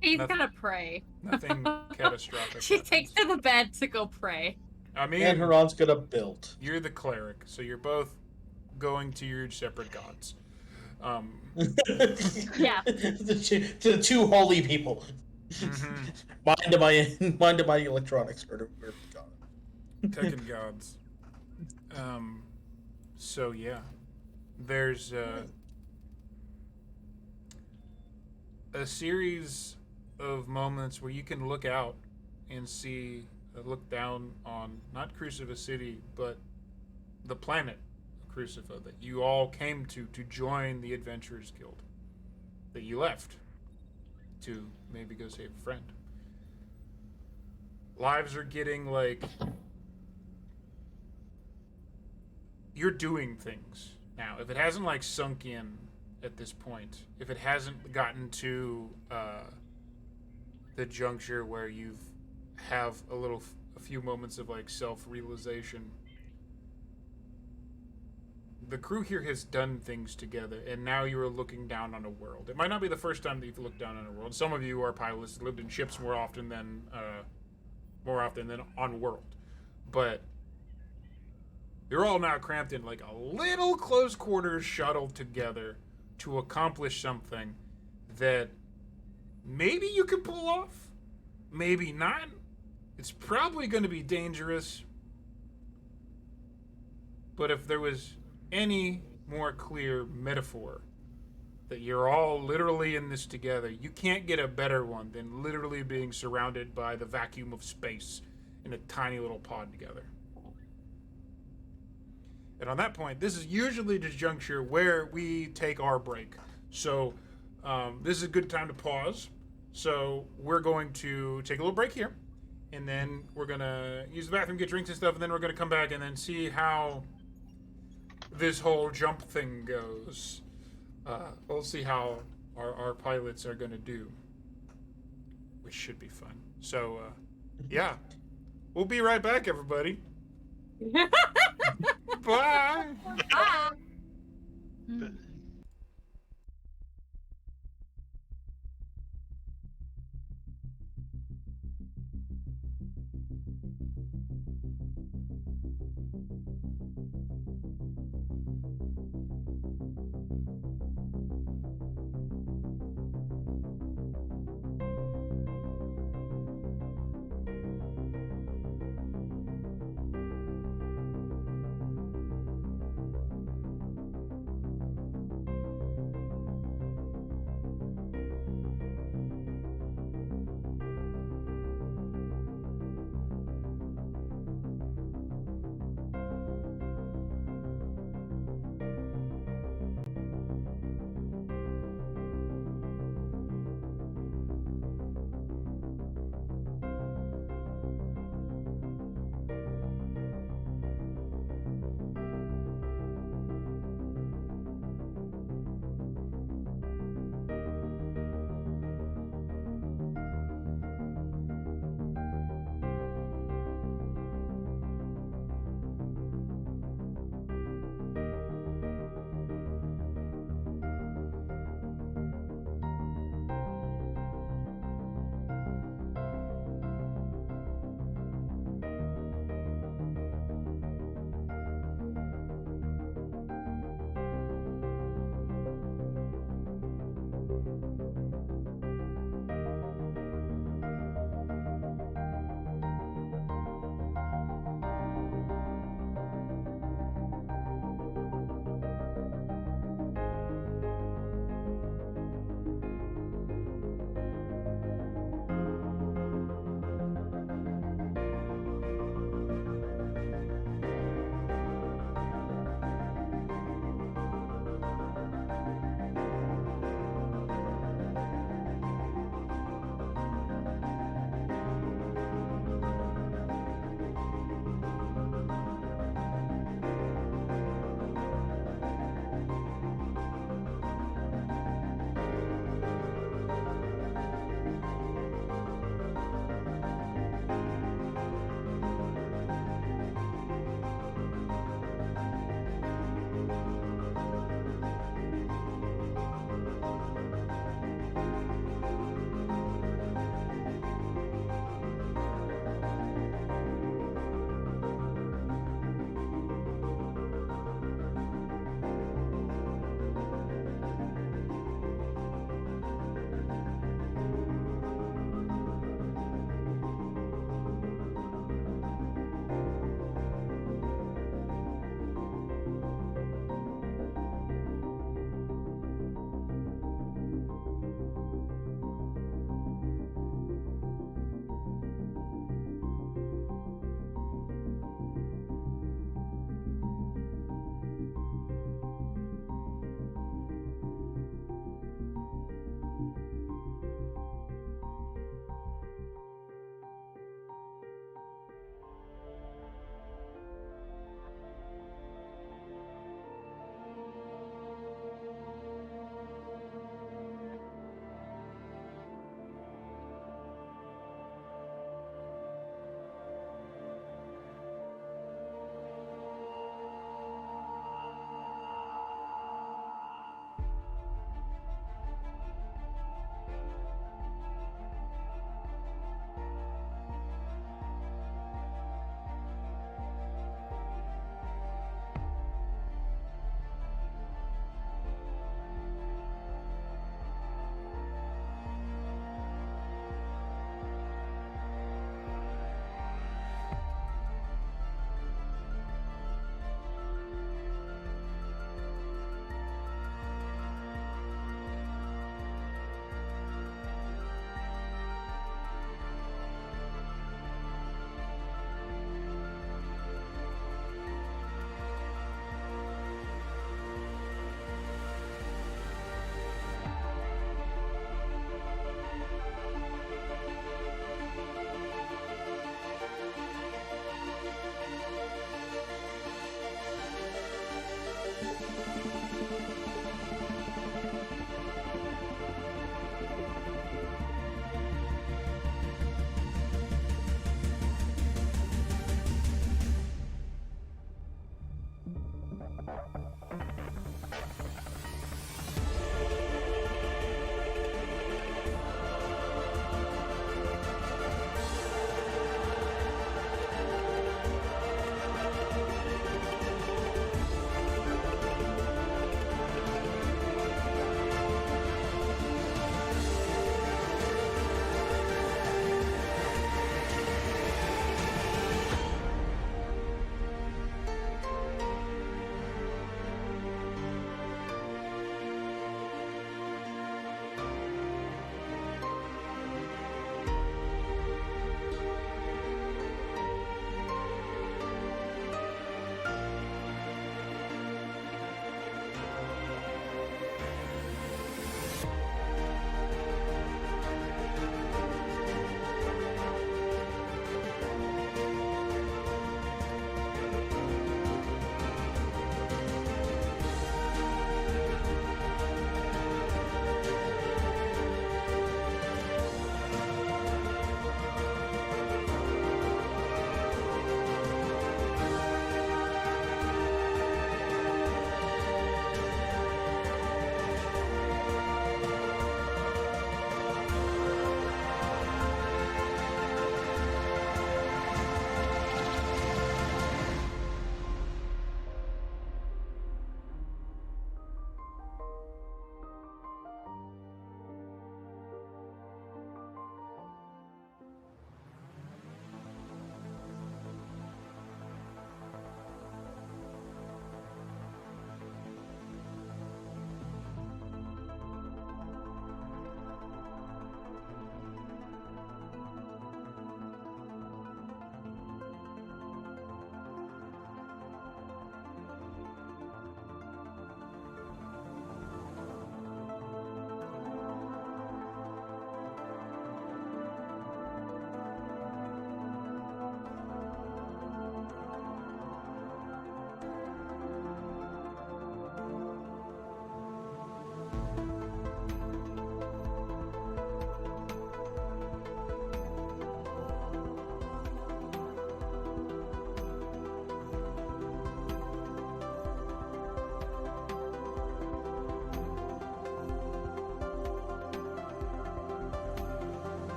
He's gonna pray. Nothing catastrophic. She takes to the bed to go pray. I mean, And Haran's gonna build. You're the cleric, so you're both going to your separate gods. Yeah. To the two holy people. Mm-hmm. Mind to my electronics or god. Tekken gods. So yeah, there's a series of moments where you can look out and see, look down on not Crucifa City, but the planet Crucifa that you all came to join the Adventurers Guild, that you left to maybe go save a friend. Lives are getting like, you're doing things now. If it hasn't like sunk in at this point, if it hasn't gotten to the juncture where you've have a few moments of like self-realization, the crew here has done things together, and now you are looking down on a world. It might not be the first time that you've looked down on a world. Some of you are pilots, lived in ships more often than on world, but you're all now cramped in like a little close quarters shuttle together to accomplish something that maybe you can pull off, maybe not. It's probably going to be dangerous, but if there was any more clear metaphor that you're all literally in this together, you can't get a better one than literally being surrounded by the vacuum of space in a tiny little pod together. And on that point, this is usually the juncture where we take our break. So this is a good time to pause. So we're going to take a little break here, and then we're going to use the bathroom, get drinks and stuff, and then we're going to come back and then see how this whole jump thing goes. We'll see how our pilots are going to do, which should be fun. So, yeah. We'll be right back, everybody. Bye! Ah.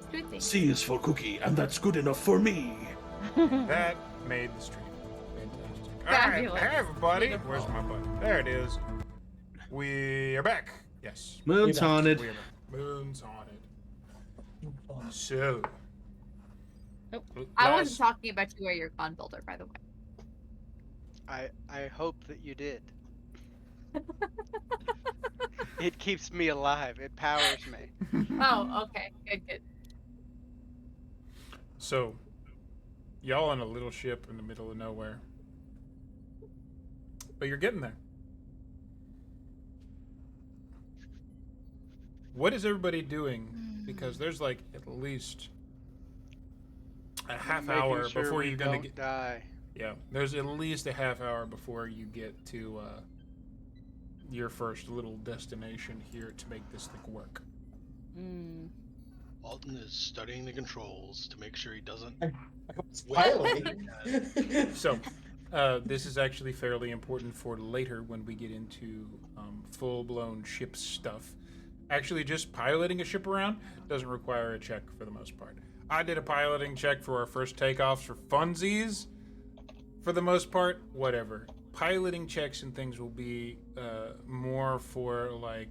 Sweet thing. C is for cookie, and that's good enough for me. That made the stream. Fantastic. All right, Fabulous. hey everybody. Beautiful. Where's my button? There it is. We are back. Yes. Moon's haunted. We are back. Moon's haunted. So. I wasn't talking about you or your gun builder, by the way. I hope that you did. It keeps me alive. It powers me. Oh, okay. Good. So, y'all on a little ship in the middle of nowhere. But you're getting there. What is everybody doing? Because there's like at least a half Making hour sure before we you're gonna don't get. die. Yeah, there's at least a half hour before you get to your first little destination here to make this thing work. Alton is studying the controls to make sure he doesn't. Piloting. So, this is actually fairly important for later when we get into full-blown ship stuff. Actually, just piloting a ship around doesn't require a check for the most part. I did a piloting check for our first takeoffs for funsies. For the most part, whatever. Piloting checks and things will be more for like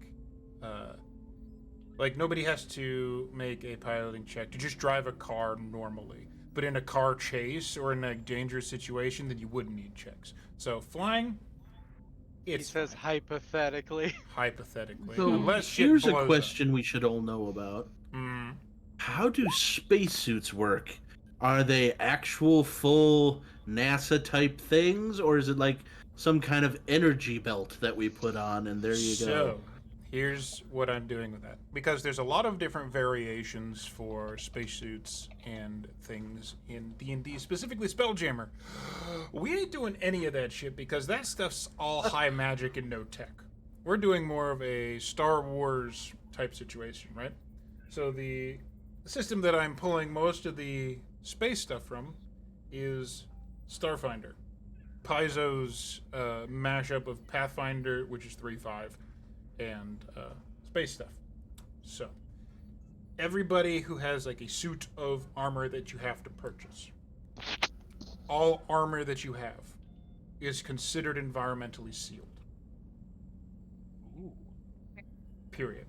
nobody has to make a piloting check to just drive a car normally. But in a car chase or in a dangerous situation, then you wouldn't need checks. So flying, it's He says fine. hypothetically. Hypothetically, So unless shit here's a blows up. question we should all know about. How do spacesuits work? Are they actual full NASA type things, or is it like some kind of energy belt that we put on and there you go? So, here's what I'm doing with that. Because there's a lot of different variations for spacesuits and things in D&D, specifically Spelljammer. We ain't doing any of that shit because that stuff's all high magic and no tech. We're doing more of a Star Wars type situation, right? So the system that I'm pulling most of the space stuff from is Starfinder. Paizo's mashup of Pathfinder, which is 3.5, and space stuff. So, everybody who has like a suit of armor that you have to purchase, all armor that you have is considered environmentally sealed. Period.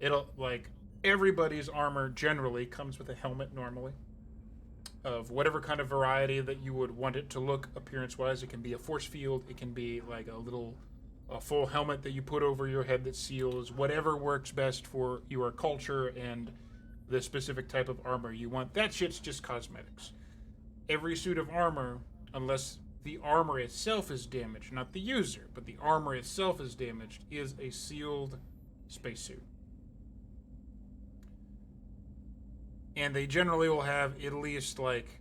It'll like everybody's armor generally comes with a helmet normally of whatever kind of variety that you would want it to look appearance-wise. It can be a force field. It can be like a full helmet that you put over your head that seals. Whatever works best for your culture and the specific type of armor you want. That shit's just cosmetics. Every suit of armor, unless the armor itself is damaged, not the user, but the armor itself is damaged, is a sealed spacesuit. And they generally will have at least like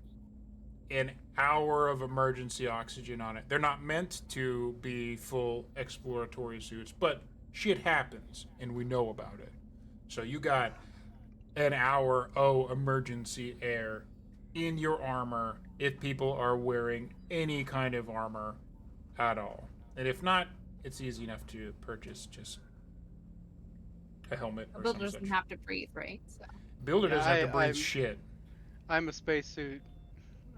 an hour of emergency oxygen on it. They're not meant to be full exploratory suits, but shit happens and we know about it. So you got an hour of emergency air in your armor if people are wearing any kind of armor at all. And if not, it's easy enough to purchase just a helmet or Builder something. doesn't have to breathe, right? So. Builder doesn't have to breathe I'm- shit. I'm a spacesuit.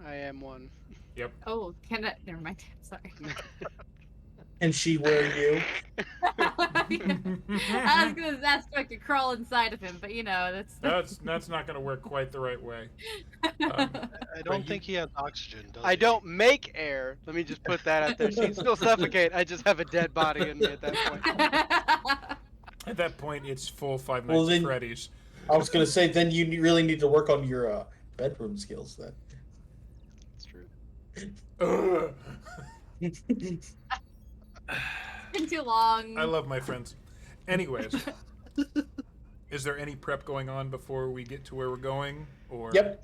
I am one. Yep. Oh, can I? Never mind. Sorry. And she wear you? I was gonna ask if I could crawl inside of him, but you know That's not going to work quite the right way. I But don't you- think he has oxygen, does I he? don't make air. Let me just put that out there. She'd still suffocate. I just have a dead body in me at that point. At that point, it's full Five Well, Nights at then- Freddy's. I was gonna say, then you really need to work on your bedroom skills then. It's true. Ugh. It's been too long. I love my friends. Anyways, is there any prep going on before we get to where we're going? Or Yep,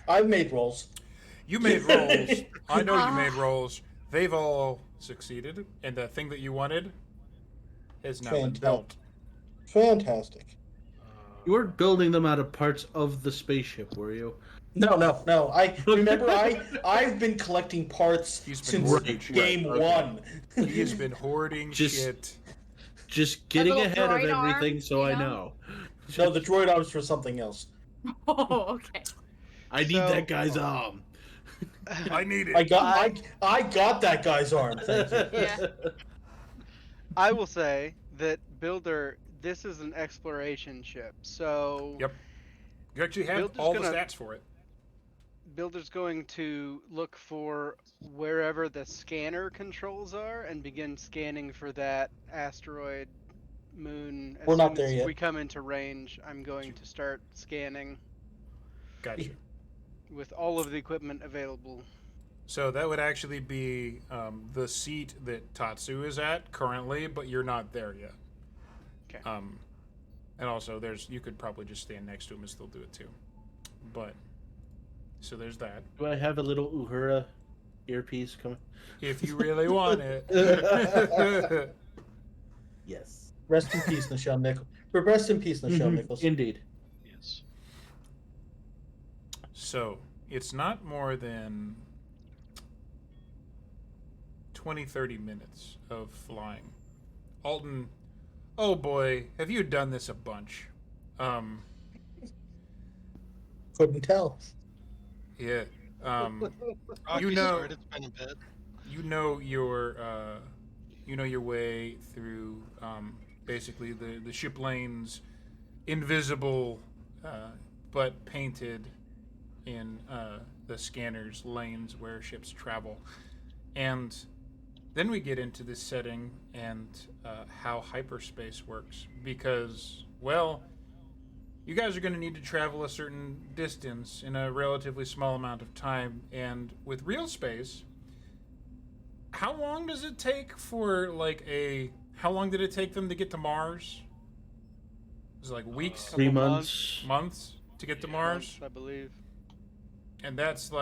I've made rolls. You made rolls. I know you made rolls. They've all succeeded, and the thing that you wanted has now been built. Fantastic. You weren't building them out of parts of the spaceship, were you? No. I remember I've been collecting parts He's been since hoarding shit. game Okay. one. He has been hoarding Just- shit. Just getting little ahead of droid arm, everything so you I know? know. No, the droid arms for something else. Oh, okay. I need that guy's arm. I need it. I got that guy's arm. Thank you. Yeah. I will say that Builder, this is an exploration ship, so Yep. You actually have Builder's all the gonna- stats for it. Builder's going to look for wherever the scanner controls are and begin scanning for that asteroid moon. As We're not soon there as yet. we come into range, I'm going to start scanning Gotcha. with all of the equipment available. So that would actually be the seat that Tatsu is at currently, but you're not there yet. Okay. And also, you could probably just stand next to him and still do it too. But so there's that. Do I have a little Uhura earpiece coming? If you really want it. Yes. Rest in peace, Nichelle Nichols. Rest in peace, Nichelle Nichols. Indeed. Yes. So it's not more than 20-30 minutes of flying. Alton, oh boy, have you done this a bunch? Couldn't tell. Yeah. Rocky know- Start, it's been a bit. You know your way through basically the ship lanes, invisible but painted in the scanners lanes where ships travel. And then we get into this setting and how hyperspace works, because, well, you guys are going to need to travel a certain distance in a relatively small amount of time, and with real space, how long does it take for, how long did it take them to get to Mars? Is it like weeks? 3 Couple months. Months to get to Mars? I believe. And that's,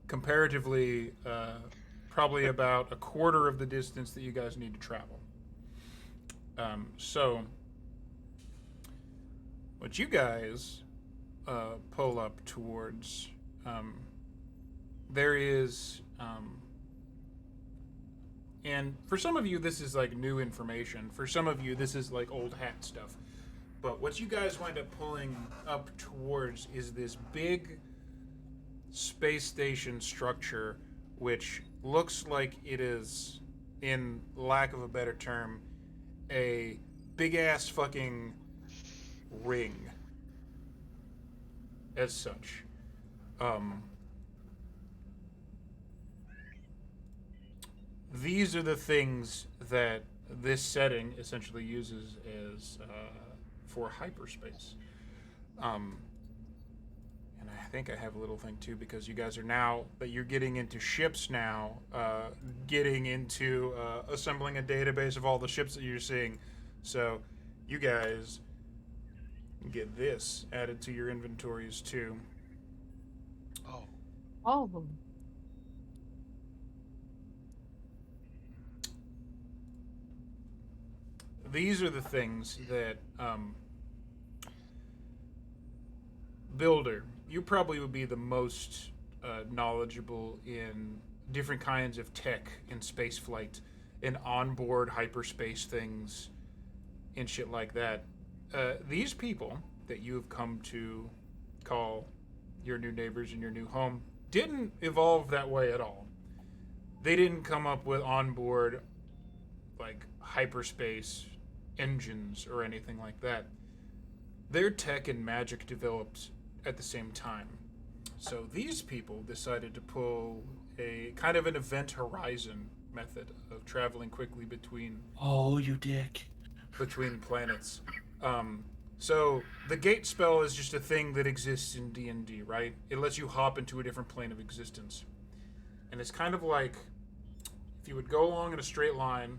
comparatively, probably about a quarter of the distance that you guys need to travel. So, what you guys pull up towards, there is, and for some of you this is new information. For some of you this is old hat stuff. But what you guys wind up pulling up towards is this big space station structure, which looks like it is, in lack of a better term, a big ass fucking ring. As such. These are the things that this setting essentially uses as for hyperspace. And I think I have a little thing too, because you guys are now that you're getting into ships now, getting into assembling a database of all the ships that you're seeing. So you guys get this added to your inventories too. Oh. Oh. These are the things that Builder, you probably would be the most knowledgeable in different kinds of tech in space flight and onboard hyperspace things and shit like that. These people that you have come to call your new neighbors in your new home didn't evolve that way at all. They didn't come up with onboard hyperspace engines or anything like that. Their tech and magic developed at the same time. So these people decided to pull a kind of an event horizon method of traveling quickly between Oh, you dick. planets. So the gate spell is just a thing that exists in D&D, right? It lets you hop into a different plane of existence. And it's kind of like if you would go along in a straight line,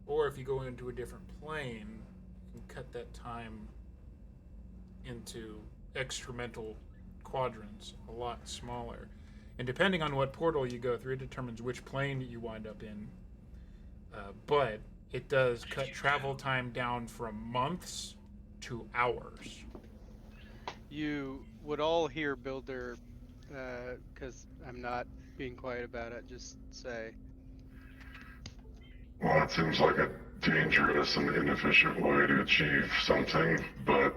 or if you go into a different plane and cut that time into extramental quadrants, a lot smaller. And depending on what portal you go through, it determines which plane you wind up in. But it does cut travel time down from months to hours. You would all hear Builder, because I'm not being quiet about it, just say, Well, that seems like a dangerous and inefficient way to achieve something, but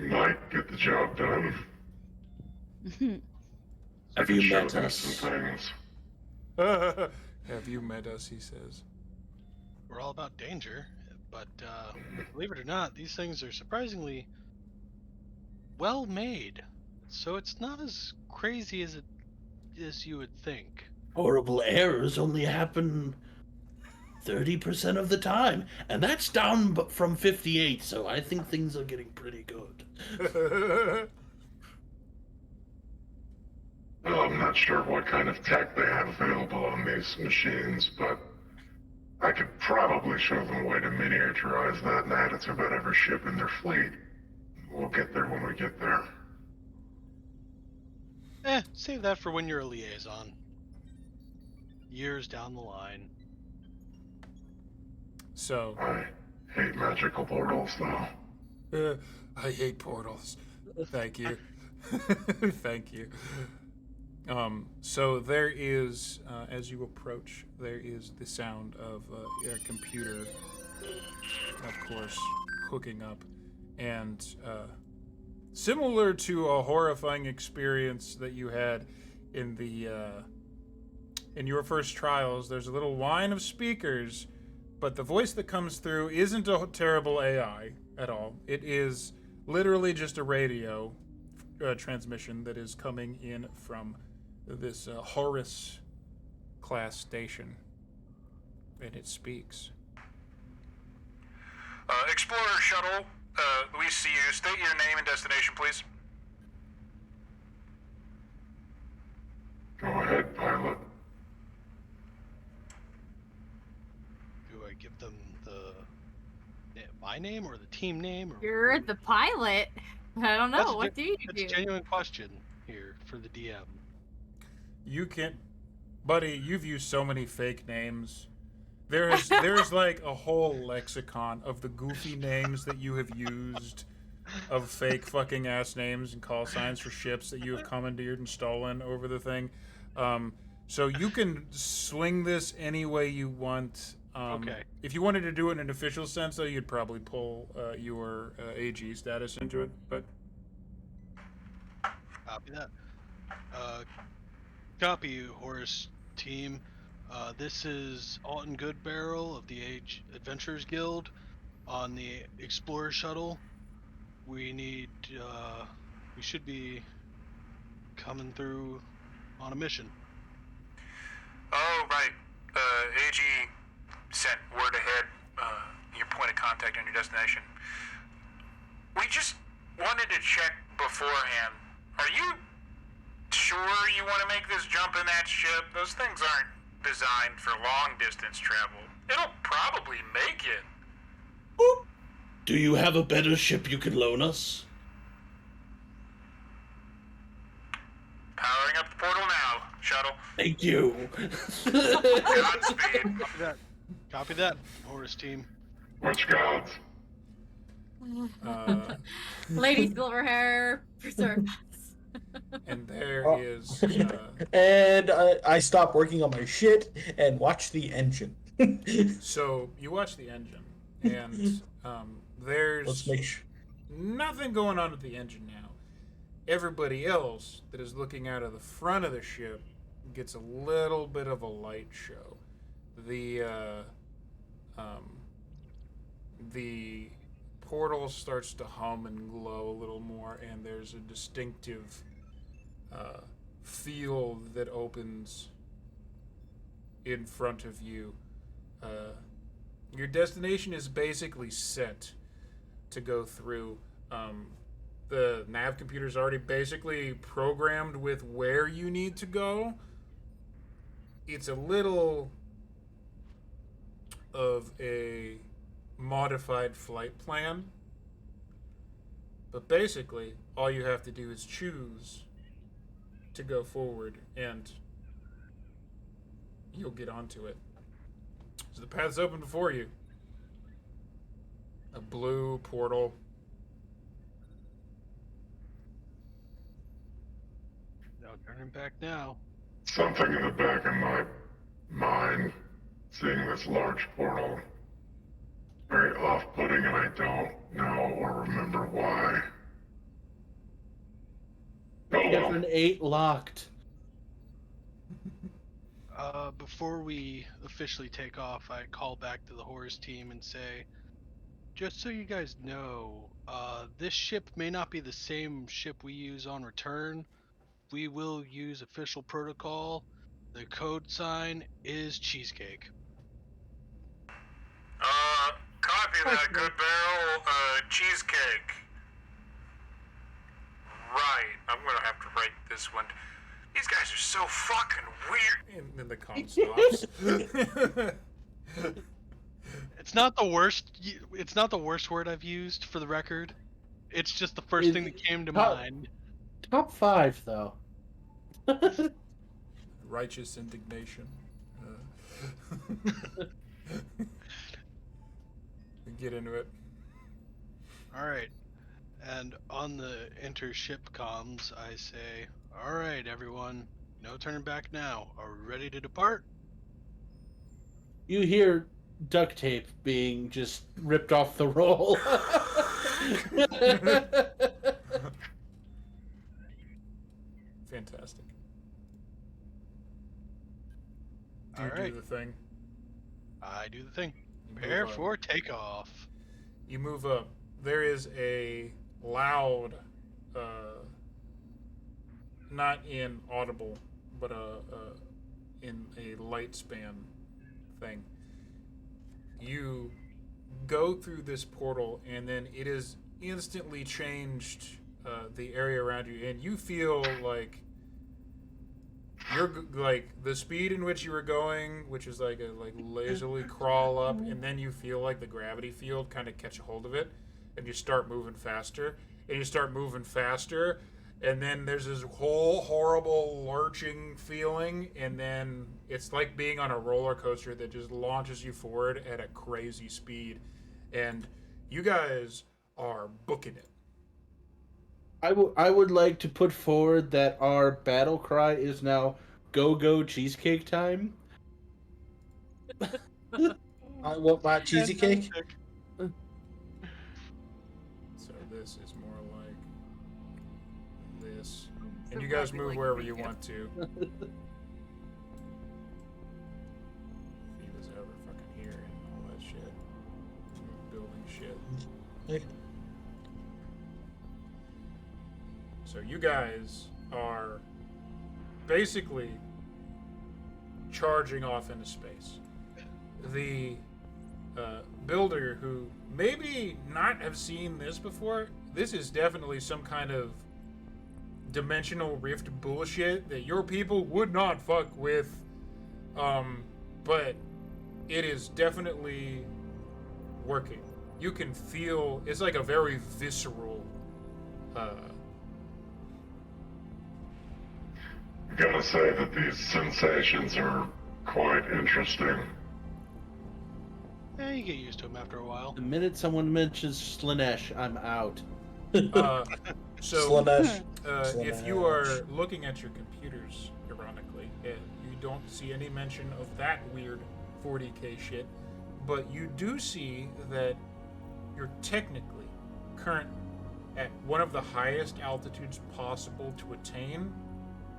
might get the job done. Have I you can show met them us? some things. Have you met us? He says. We're all about danger, but believe it or not, these things are surprisingly well made. So it's not as crazy as you would think. Horrible errors only happen 30% of the time, and that's down from 58. So I think things are getting pretty good. Well, I'm not sure what kind of tech they have available on these machines, but I could probably show them a way to miniaturize that and add it to about every ship in their fleet. We'll get there when we get there. Save that for when you're a liaison. Years down the line. So. I hate magical portals, though. I hate portals. Thank you. Thank you. So there is, as you approach, there is the sound of a computer, of course, hooking up. And similar to a horrifying experience that you had in the in your first trials, there's a little line of speakers, but the voice that comes through isn't a terrible AI at all. It is literally just a radio transmission that is coming in from this Horus class station, and it speaks. Explorer Shuttle, we see you. State your name and destination, please. Go ahead, pilot. Do I give them my name or the team name? Or You're the pilot. I don't know. What do you That's do? a genuine question here for the DM. You can't, buddy. You've used so many fake names. There's like a whole lexicon of the goofy names that you have used, of fake fucking ass names and call signs for ships that you have commandeered and stolen over the thing. So you can swing this any way you want. Okay. If you wanted to do it in an official sense, though, you'd probably pull your AG status into it. But Copy that. Copy, Horus team. This is Alton Goodbarrel of the Age Adventurers Guild on the Explorer Shuttle. We should be coming through on a mission. Oh, right. AG sent word ahead, your point of contact and your destination. We just wanted to check beforehand. Are you sure you want to make this jump in that ship? Those things aren't designed for long distance travel. It'll probably make it. Do you have a better ship you can loan us? Powering up the portal now, shuttle. Thank you. Godspeed. Copy that, Horus team. Which gods? Lady Silverhair, preserve us. and there Oh. is. And I stop working on my shit and watch the engine. So you watch the engine, and there's Let's make sure. nothing going on with the engine now. Everybody else that is looking out of the front of the ship gets a little bit of a light show. The portal starts to hum and glow a little more, and there's a distinctive field that opens in front of you. Your destination is basically set to go through. The nav computer's already basically programmed with where you need to go. It's a little of a modified flight plan. But basically, all you have to do is choose to go forward, and you'll get onto it. So the path's open before you. A blue portal. No turning back now. Something in the back of my mind, seeing this large portal, very off-putting, and I don't know or remember why. Quadrant 8 locked. Before we officially take off, I call back to the horse team and say, just so you guys know, this ship may not be the same ship we use on return. We will use official protocol. The code sign is cheesecake. Copy that, good barrel. Cheesecake. Right. I'm gonna have to write this one. These guys are so fucking weird. And then the comm stops. It's not the worst. It's not the worst word I've used, for the record. It's just the first thing that came to mind. Top 5, though. Righteous indignation. Get into it. All right. And on the intership comms, I say, all right, everyone, no turning back now. Are we ready to depart? You hear duct tape being just ripped off the roll. Fantastic. All Do right. the thing. I do the thing. You Prepare move up. for takeoff. You move up. There is a loud, not inaudible, but in a light span thing. You go through this portal, and then it is instantly changed the area around you, and you feel like you're like the speed in which you were going, which is like a lazily crawl up, and then you feel like the gravity field kind of catch a hold of it, and you start moving faster, and you start moving faster, and then there's this whole horrible lurching feeling, and then it's like being on a roller coaster that just launches you forward at a crazy speed, and you guys are booking it. I would like to put forward that our battle cry is now "Go cheesecake time." I want my cheesy cake. So this is more like this. And you guys move wherever you want to. If he was ever fucking here and all that shit. Building shit. So you guys are basically charging off into space. The builder, who maybe not have seen this before, this is definitely some kind of dimensional rift bullshit that your people would not fuck with, but it is definitely working. You can feel, it's like a very visceral Gotta say that these sensations are quite interesting. Yeah, you get used to them after a while. The minute someone mentions Slanesh, I'm out. So Slanesh. if you are looking at your computers, ironically, you don't see any mention of that weird 40k shit, but you do see that you're technically current at one of the highest altitudes possible to attain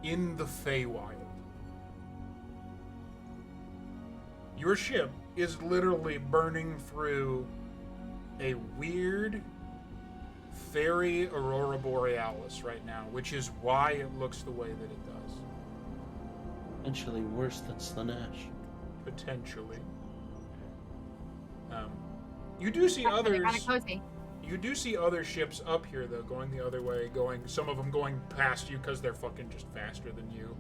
in the Feywild. Your ship is literally burning through a weird fairy aurora borealis right now, which is why it looks the way that it does. Potentially worse than Slanesh. Potentially. You do see others. Kind of cozy. You do see other ships up here, though, going the other way, some of them going past you because they're fucking just faster than you.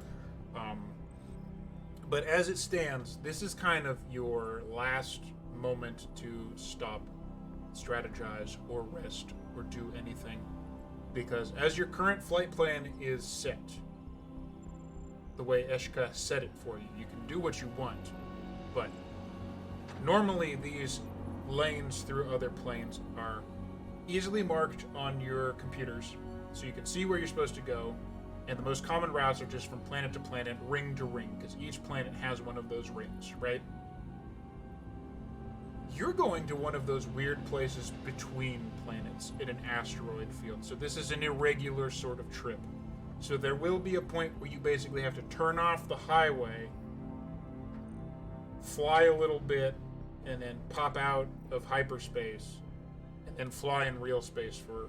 But as it stands, this is kind of your last moment to stop, strategize, or rest, or do anything. Because as your current flight plan is set, the way Eshka set it for you, you can do what you want. But normally these lanes through other planes are easily marked on your computers, so you can see where you're supposed to go, and the most common routes are just from planet to planet, ring to ring, because each planet has one of those rings, right? You're going to one of those weird places between planets in an asteroid field, so this is an irregular sort of trip. So there will be a point where you basically have to turn off the highway, fly a little bit, and then pop out of hyperspace, and then fly in real space for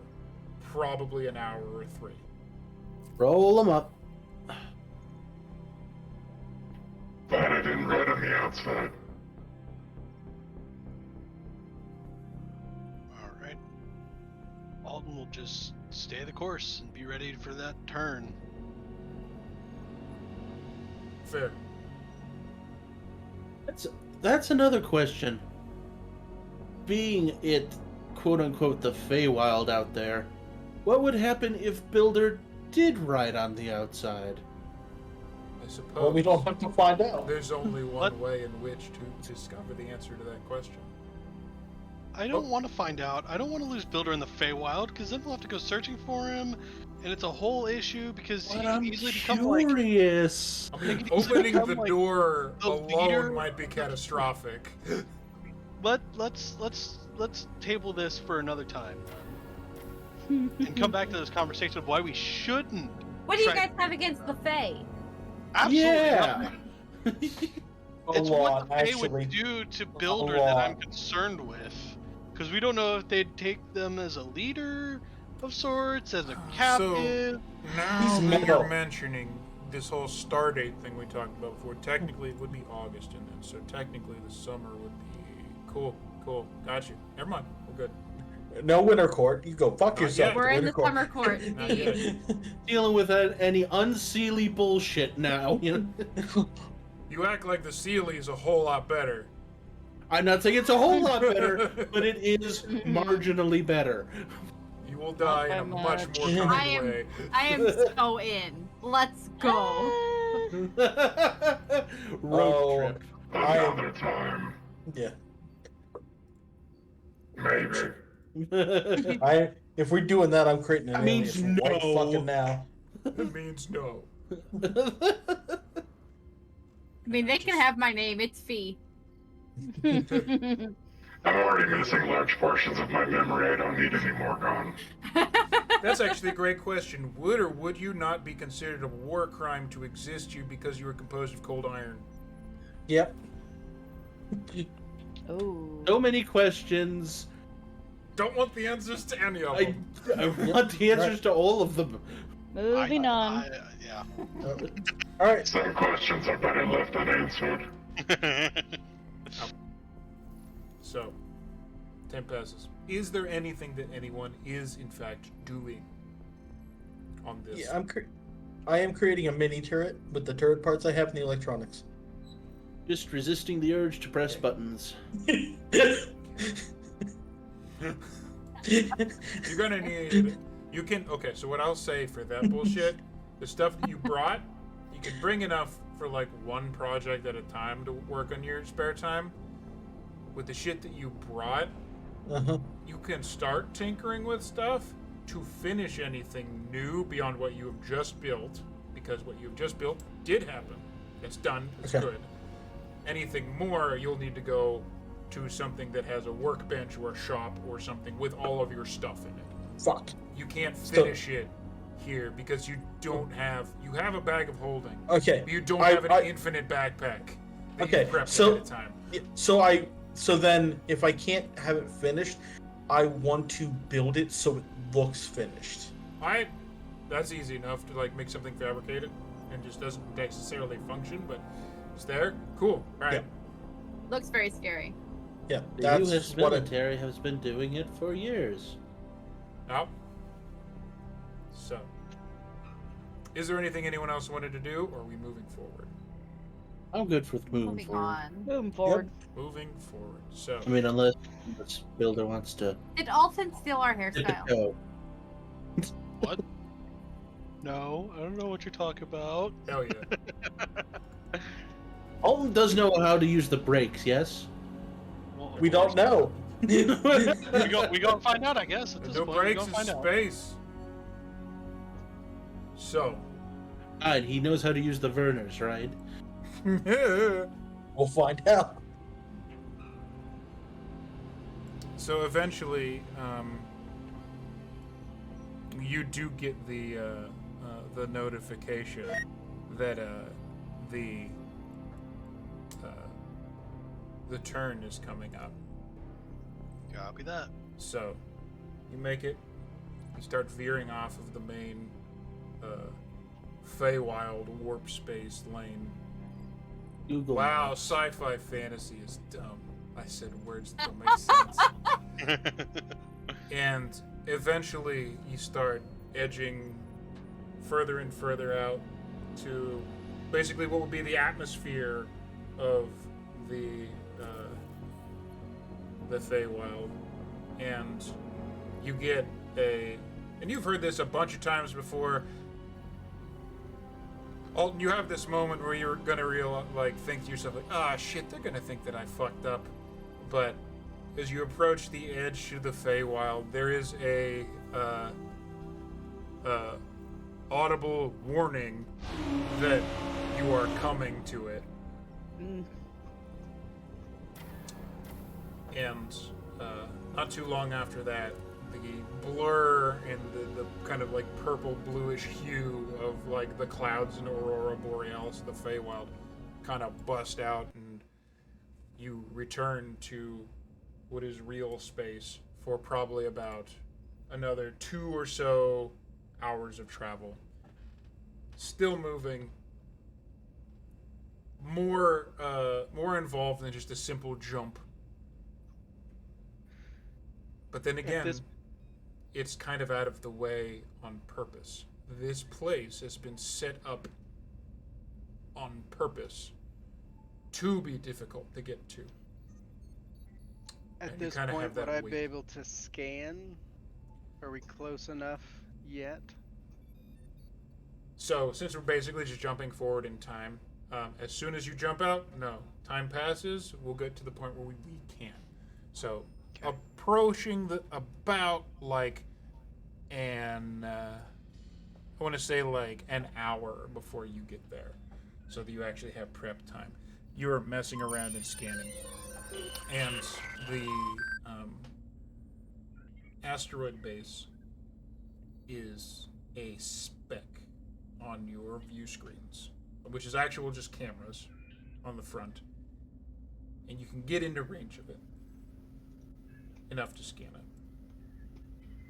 probably an hour or 3. Roll them up. Glad I didn't ride on the outside. Alright. Alden will just stay the course and be ready for that turn. Fair. That's another question. Being it, quote unquote, the Feywild out there, what would happen if Builder did ride on the outside? I suppose. Well, we don't have to find out. There's only one What? way in which to discover the answer to that question. I don't want to find out. I don't want to lose Builder in the Feywild, because then we'll have to go searching for him, and it's a whole issue because he But can I'm easily become like. curious. I mean, They could easily opening become, the like, door the alone leader. might be catastrophic. Let's table this for another time and come back to this conversation of why we shouldn't. What do you try- guys have against the Fae? Absolutely Yeah. nothing. A It's lot, what the Fae actually. would do to Builder that I'm concerned with, because we don't know if they'd take them as a leader of sorts, as a captive. Now He's that metal. you're mentioning this whole star date thing we talked about before, technically it would be August and then, so technically the summer would be cool. Got you. Never mind. We're good. No winter court. You go fuck Not yourself. yet. We're in winter the court. summer court. Not yet. Dealing with any unseelie bullshit now. You know? You act like the Sealy is a whole lot better. I'm not saying it's a whole lot better, but it is marginally better. You will die in a by much much. more I kind am- way. I am so in. Let's go. Road Oh. trip. Another time. Yeah. Maybe. If we're doing that, I'm creating an That means alias right no. fucking now. That means no. I mean, they can have my name. It's Fee. I'm already missing large portions of my memory. I don't need any more gone. That's actually a great question. Would or would you not be considered a war crime to exist you because you were composed of cold iron? Yep. Oh. So many questions. Don't want the answers to any of I, them. I want the answers to all of them. Moving on. Yeah. All right. Some questions are better left unanswered. So, 10 passes. Is there anything that anyone is in fact doing on this? Yeah, I am creating a mini turret with the turret parts I have in the electronics. Just resisting the urge to press buttons. You're gonna need. You can. Okay, so what I'll say for that bullshit, the stuff that you brought, you can bring enough for like one project at a time to work on your spare time. With the shit that you brought, Uh-huh. you can start tinkering with stuff to finish anything new beyond what you have just built, because what you've just built did happen. It's done. It's Okay. good. Anything more, you'll need to go to something that has a workbench or a shop or something with all of your stuff in it. Fuck. You can't Still- finish it here because you don't have. You have a bag of holding, Okay. but you don't I- have an I- infinite backpack. That Okay, you prepped so- ahead of time. So then, if I can't have it finished, I want to build it so it looks finished. That's easy enough to like make something fabricated and just doesn't necessarily function, but it's there. Cool. All right. Yeah. Looks very scary. Yeah, The that's U.S. what I. military has been doing it for years. Now. So, is there anything anyone else wanted to do, or are we moving forward? I'm good with moving Moving forward. on. Moving forward. Moving forward. So, I mean, unless this builder wants to Did Alton steal our dip hairstyle? a toe. What? No, I don't know what you're talking about. hell yeah. Alton does know how to use the brakes, yes? Well, We don't know. we go find out, I guess. At There's this no point, we breaks go in find out. space. So, And he knows how to use the Verners, right? We'll find out. so eventually, you do get the the notification that the the turn is coming up. Copy that. So, you make it. You start veering off of the main Feywild warp space lane. Google Wow, Maps. sci-fi fantasy is dumb. I said words that don't make sense. And eventually, you start edging further and further out to basically what would be the atmosphere of the Feywild, and you get and you've heard this a bunch of times before. You have this moment where you're gonna think to yourself like, ah, shit, they're gonna think that I fucked up. But as you approach the edge to the Feywild, there is a audible warning that you are coming to it. And not too long after that, the blur and the kind of like purple bluish hue of like the clouds in Aurora Borealis, the Feywild, kind of bust out, and you return to what is real space for probably about another 2 or so hours of travel. Still moving. More involved than just a simple jump. But then again, it's kind of out of the way on purpose. This place has been set up on purpose to be difficult to get to. At And you this kinda point, have that would I weight. be able to scan? Are we close enough yet? So, since we're basically just jumping forward in time, as soon as you jump out, no. Time passes, we'll get to the point where we can. So, Okay. approaching about like an I want to say like an hour before you get there, so that you actually have prep time. You're messing around and scanning, and the asteroid base is a speck on your view screens, which is actual just cameras on the front, and you can get into range of it enough to scan it.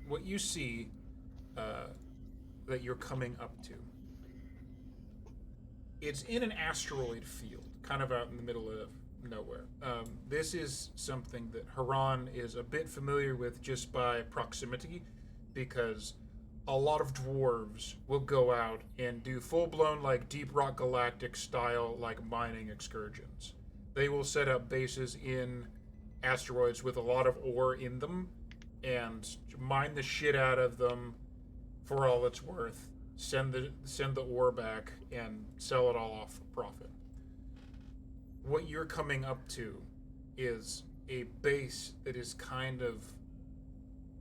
What you see that you're coming up to, it's in an asteroid field, kind of out in the middle of nowhere. This is something that Haran is a bit familiar with just by proximity, because a lot of dwarves will go out and do full-blown like Deep Rock Galactic style like mining excursions. They will set up bases in asteroids with a lot of ore in them and mine the shit out of them for all it's worth, send the ore back and sell it all off for profit. What you're coming up to is a base that is kind of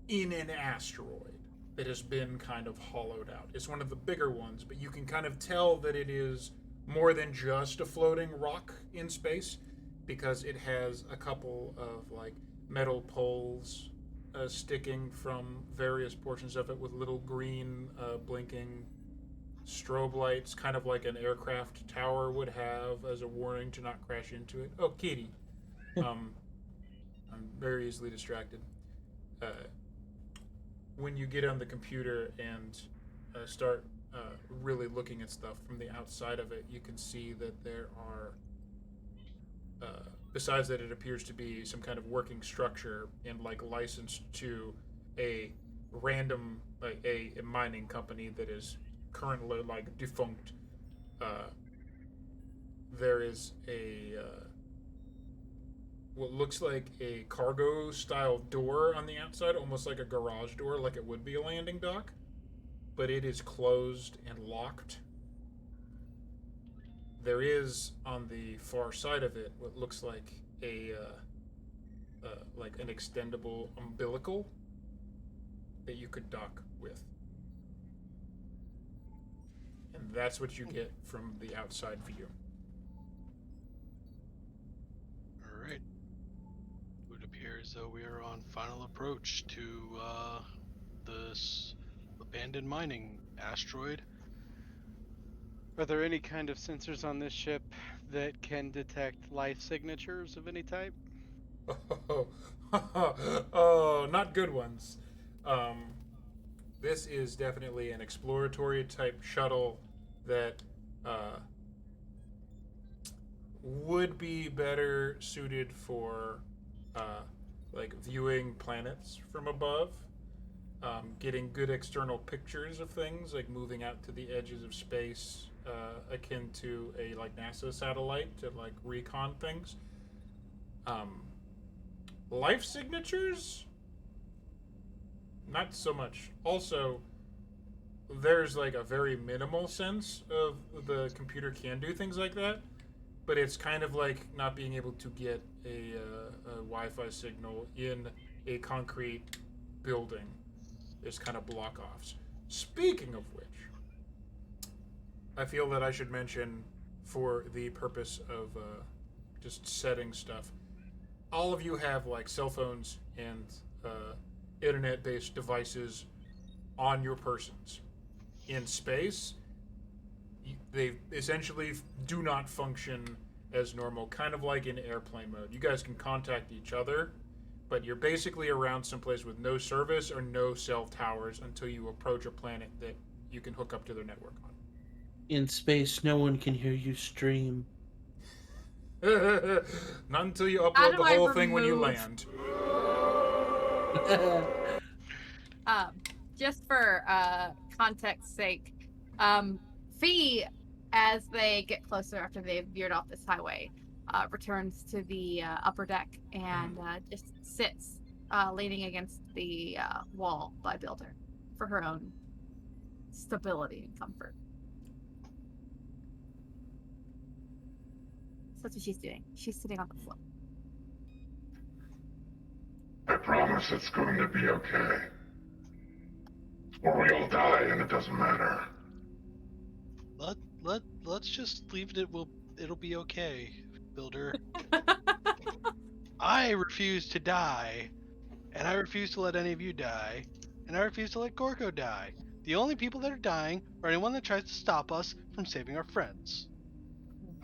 in an asteroid that has been kind of hollowed out. It's one of the bigger ones, but you can kind of tell that it is more than just a floating rock in space, because it has a couple of like metal poles sticking from various portions of it with little green blinking strobe lights, kind of like an aircraft tower would have as a warning to not crash into it. Oh, Katie. I'm very easily distracted. When you get on the computer and start really looking at stuff from the outside of it, you can see that there are, besides that it appears to be some kind of working structure and like licensed to a random, like a mining company that is currently like defunct, there is a what looks like a cargo style door on the outside, almost like a garage door, like it would be a landing dock, but it is closed and locked. There is on the far side of it what looks like a like an extendable umbilical that you could dock with, and that's what you get from the outside view. All right. It would appear as though we are on final approach to this abandoned mining asteroid Are there any kind of sensors on this ship that can detect life signatures of any type? Oh, oh, not good ones. Um, this is definitely an exploratory type shuttle that would be better suited for like viewing planets from above, getting good external pictures of things, like moving out to the edges of space, akin to a like NASA satellite to like recon things. Um, Life signatures, not so much. Also, there's like a very minimal sense of the computer can do things like that, but it's kind of like not being able to get a Wi-Fi signal in a concrete building. There's kind of block offs. Speaking of which, I feel that I should mention, for the purpose of just setting stuff, all of you have like cell phones and internet-based devices on your persons. In space, they essentially do not function as normal, kind of like in airplane mode. You guys can contact each other, but you're basically around someplace with no service or no cell towers until you approach a planet that you can hook up to their network on. In space, no one can hear you stream. Not until you How upload do the I whole thing when you remove- land. Just for context's sake, Fee, as they get closer after they've veered off this highway, returns to the upper deck and just sits leaning against the wall by Builder for her own stability and comfort. So that's what she's doing. She's sitting on the floor. I promise it's going to be okay. Or we all die and it doesn't matter. Let's just leave it. It'll be okay, Builder. I refuse to die, and I refuse to let any of you die, and I refuse to let Gorkoh die. The only people that are dying are anyone that tries to stop us from saving our friends.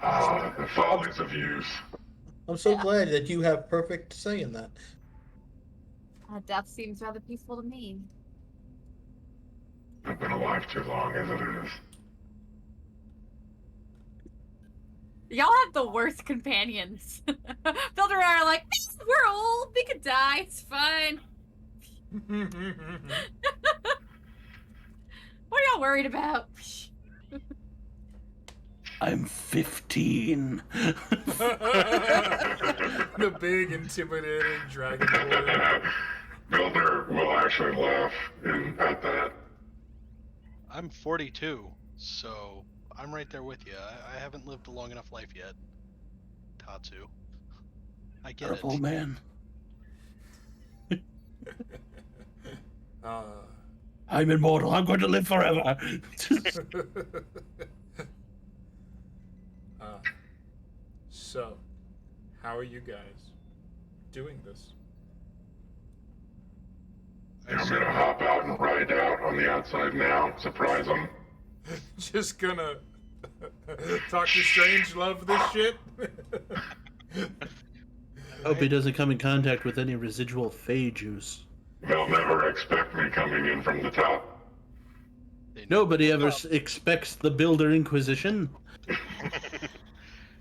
Ah, the follies of youth. I'm so glad that you have perfect say in that. Death seems rather peaceful to me. I've been alive too long as it is. Y'all have the worst companions. Builder and I are like, we're old, we could die, it's fine. What are y'all worried about? I'm 15. The big, intimidating dragonborn. Builder will actually laugh at that. I'm 42, so I'm right there with you. I haven't lived a long enough life yet, Tatsu. I get Purple it. man. uh, I'm immortal. I'm going to live forever. So, how are you guys doing this? I'm gonna hop out and ride out on the outside now. Surprise them. Just gonna talk to Strange Love this shit? Hope he doesn't come in contact with any residual Fey juice. They'll never expect me coming in from the top. Nobody ever expects the Builder Inquisition.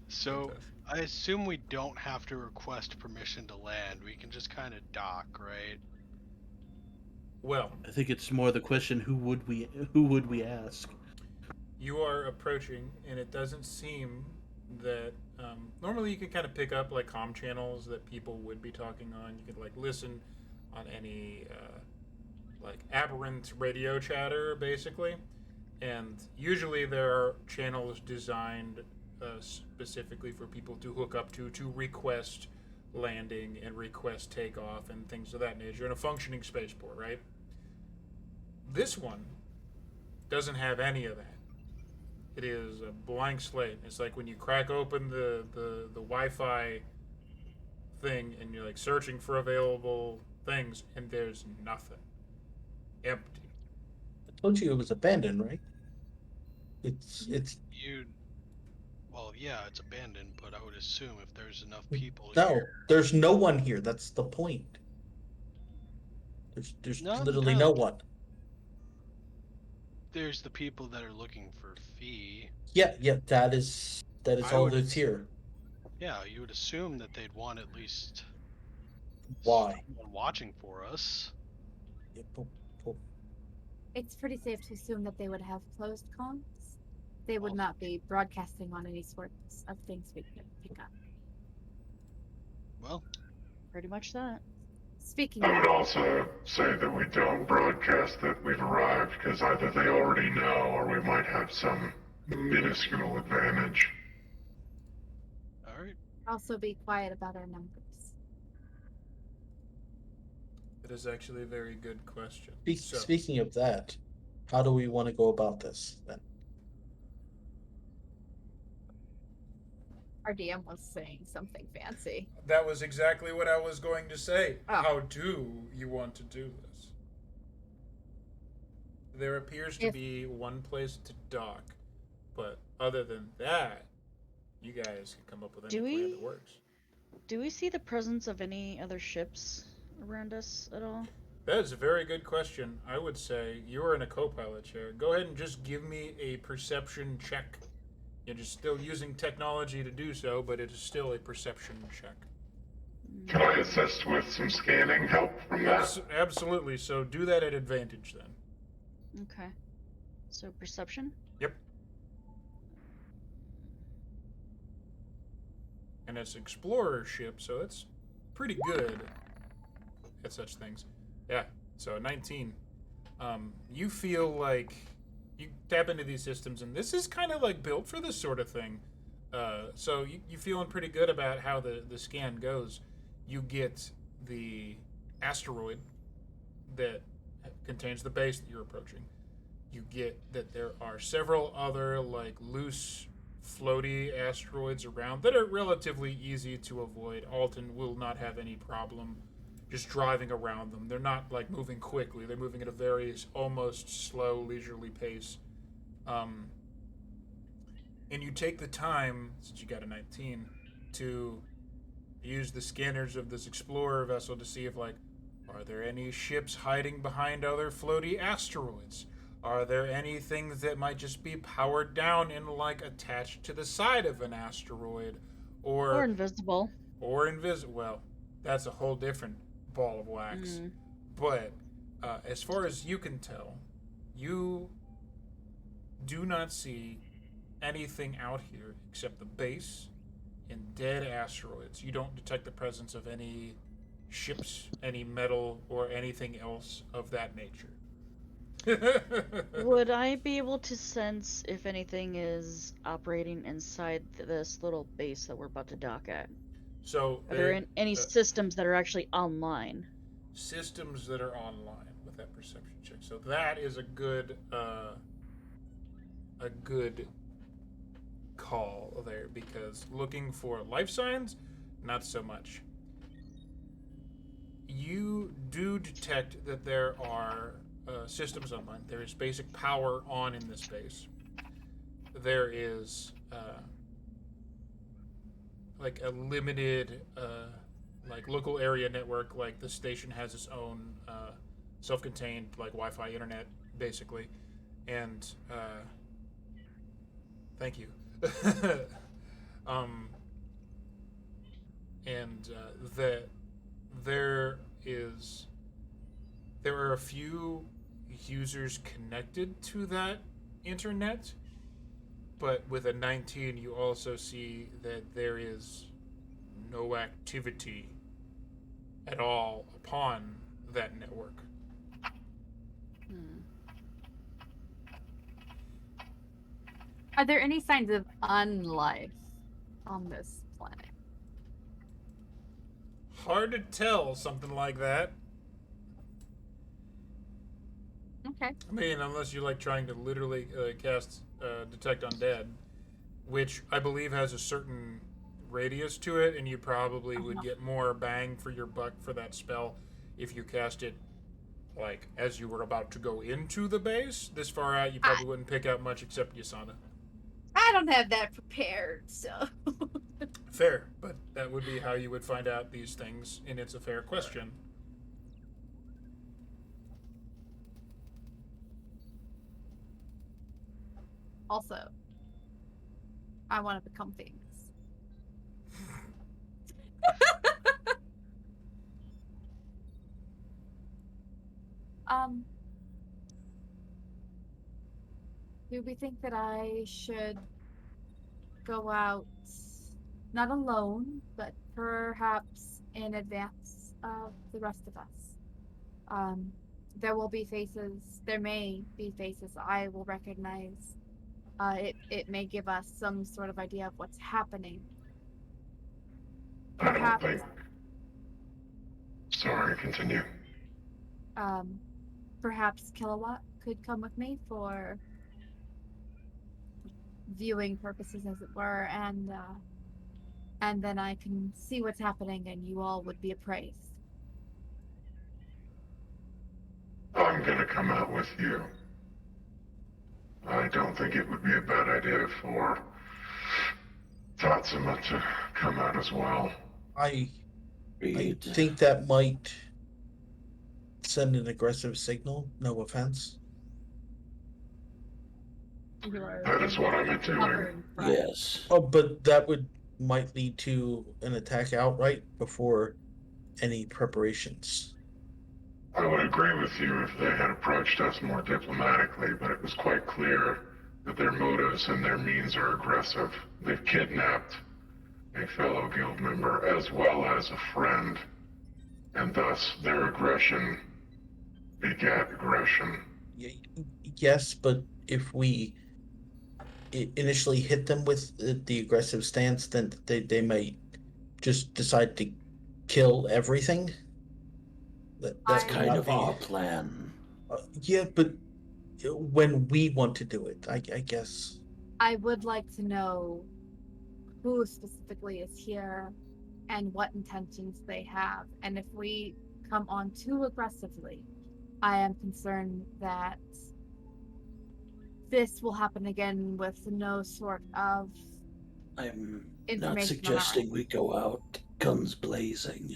So I assume we don't have to request permission to land. We can just kind of dock, right? Well, I think it's more the question: who would we ask? you are approaching, and it doesn't seem that normally you can kind of pick up like comm channels that people would be talking on. You could like listen on any like aberrant radio chatter, basically, and usually there are channels designed specifically for people to hook up to request landing and request takeoff and things of that nature in a functioning spaceport, right? This one doesn't have any of that. It is a blank slate. It's like when you crack open the Wi-Fi thing and you're like searching for available things and there's nothing. Empty. I told you it was abandoned, right? It's Well, yeah, it's abandoned, but I would assume if there's enough people no. here. There's no one here. That's the point. There's literally no one. There's the people that are looking for fee. Yeah. That is I all would- that's here. Yeah, you would assume that they'd want at least Why? someone watching for us. Yeah, It's pretty safe to assume that they would have closed comms. They would not be broadcasting on any sorts of things we could pick up. Well, Pretty much that. Speaking I would of, also say that we don't broadcast that we've arrived, because either they already know or we might have some minuscule advantage. all right. also be quiet about our numbers. It is actually a very good question. Speaking of that, how do we want to go about this then? Our DM was saying something fancy. That was exactly what I was going to say. Oh. How do you want to do this? There appears to be one place to dock, but other than that, you guys can come up with any plan that works. Do we see the presence of any other ships around us at all? That is a very good question. I would say you're in a co-pilot chair. Go ahead and just give me a perception check. You're just still using technology to do so, but it is still a perception check. Can I assist with some scanning help from that? Absolutely. So do that at advantage then. Okay. So perception? Yep. And it's explorer ship, so it's pretty good at such things. Yeah. So 19. You feel like you tap into these systems, and this is kind of like built for this sort of thing. So you feeling pretty good about how the scan goes. You get the asteroid that contains the base that you're approaching. You get that there are several other like loose, floaty asteroids around that are relatively easy to avoid. Alton will not have any problem just driving around them. They're not like moving quickly. They're moving at a very almost slow, leisurely pace. And you take the time, since you got a 19, to use the scanners of this explorer vessel to see if, like, are there any ships hiding behind other floaty asteroids? Are there any things that might just be powered down and, like, attached to the side of an asteroid? Or invisible. Or invisible. Well, that's a whole different ball of wax. But as far as you can tell, you do not see anything out here except the base and dead asteroids. You don't detect the presence of any ships, any metal, or anything else of that nature. Would I be able to sense if anything is operating inside this little base that we're about to dock at? So, are there any systems that are actually online? Systems that are online with that perception check. So that is a good call there, because looking for life signs, not so much. You do detect that there are systems online. There is basic power on in this base. There is like a limited like local area network. Like the station has its own self-contained like Wi-Fi internet basically, and thank you. And that there are a few users connected to that internet, but with a 19 you also see that there is no activity at all upon that network. Are there any signs of unlife on this planet? Hard to tell something like that. Okay. I mean, unless you like trying to literally cast Detect Undead, which I believe has a certain radius to it, and you probably would get more bang for your buck for that spell if you cast it like as you were about to go into the base. This far out, you probably wouldn't pick out much except Yasana. I don't have that prepared, so. Fair, but that would be how you would find out these things, and it's a fair question. Also, I want to become famous. Do we think that I should go out, not alone, but perhaps in advance of the rest of us? There will be faces, there may be faces I will recognize. It may give us some sort of idea of what's happening. I don't Perhaps, think. Sorry, continue. perhaps Kilowatt could come with me for viewing purposes, as it were, and then I can see what's happening, and you all would be appraised. I'm gonna come out with you. I don't think it would be a bad idea for Tatsuma to come out as well. I Agreed. think that might send an aggressive signal. No offense. You are That is what I'm doing. covering front. Yes. Oh, but that might lead to an attack outright before any preparations. I would agree with you if they had approached us more diplomatically, but it was quite clear that their motives and their means are aggressive. They've kidnapped a fellow guild member as well as a friend, and thus their aggression begat aggression. Yes, but if we initially hit them with the aggressive stance, then they might just decide to kill everything. That's would kind not of be- our plan. Yeah, but when we want to do it, I guess. I would like to know who specifically is here and what intentions they have. And if we come on too aggressively, I am concerned that this will happen again with no sort of I'm information not on our suggesting end. we go out guns blazing.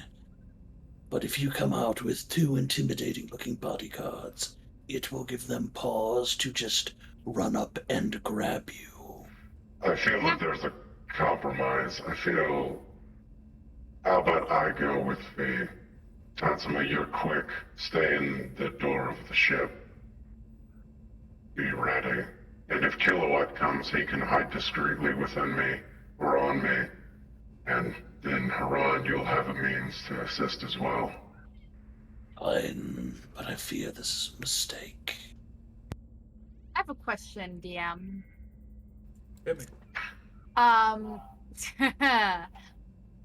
But if you come out with 2 intimidating looking bodyguards, it will give them pause to just run up and grab you. I feel that there's a compromise. I feel... How about I go with the... Tatsuma, you're quick. Stay in the door of the ship. Be ready. And if Kilowatt comes, he can hide discreetly within me or on me. And then, Haran, you'll have a means to assist as well. Fine, but I fear this is a mistake. I have a question, DM. Hit me.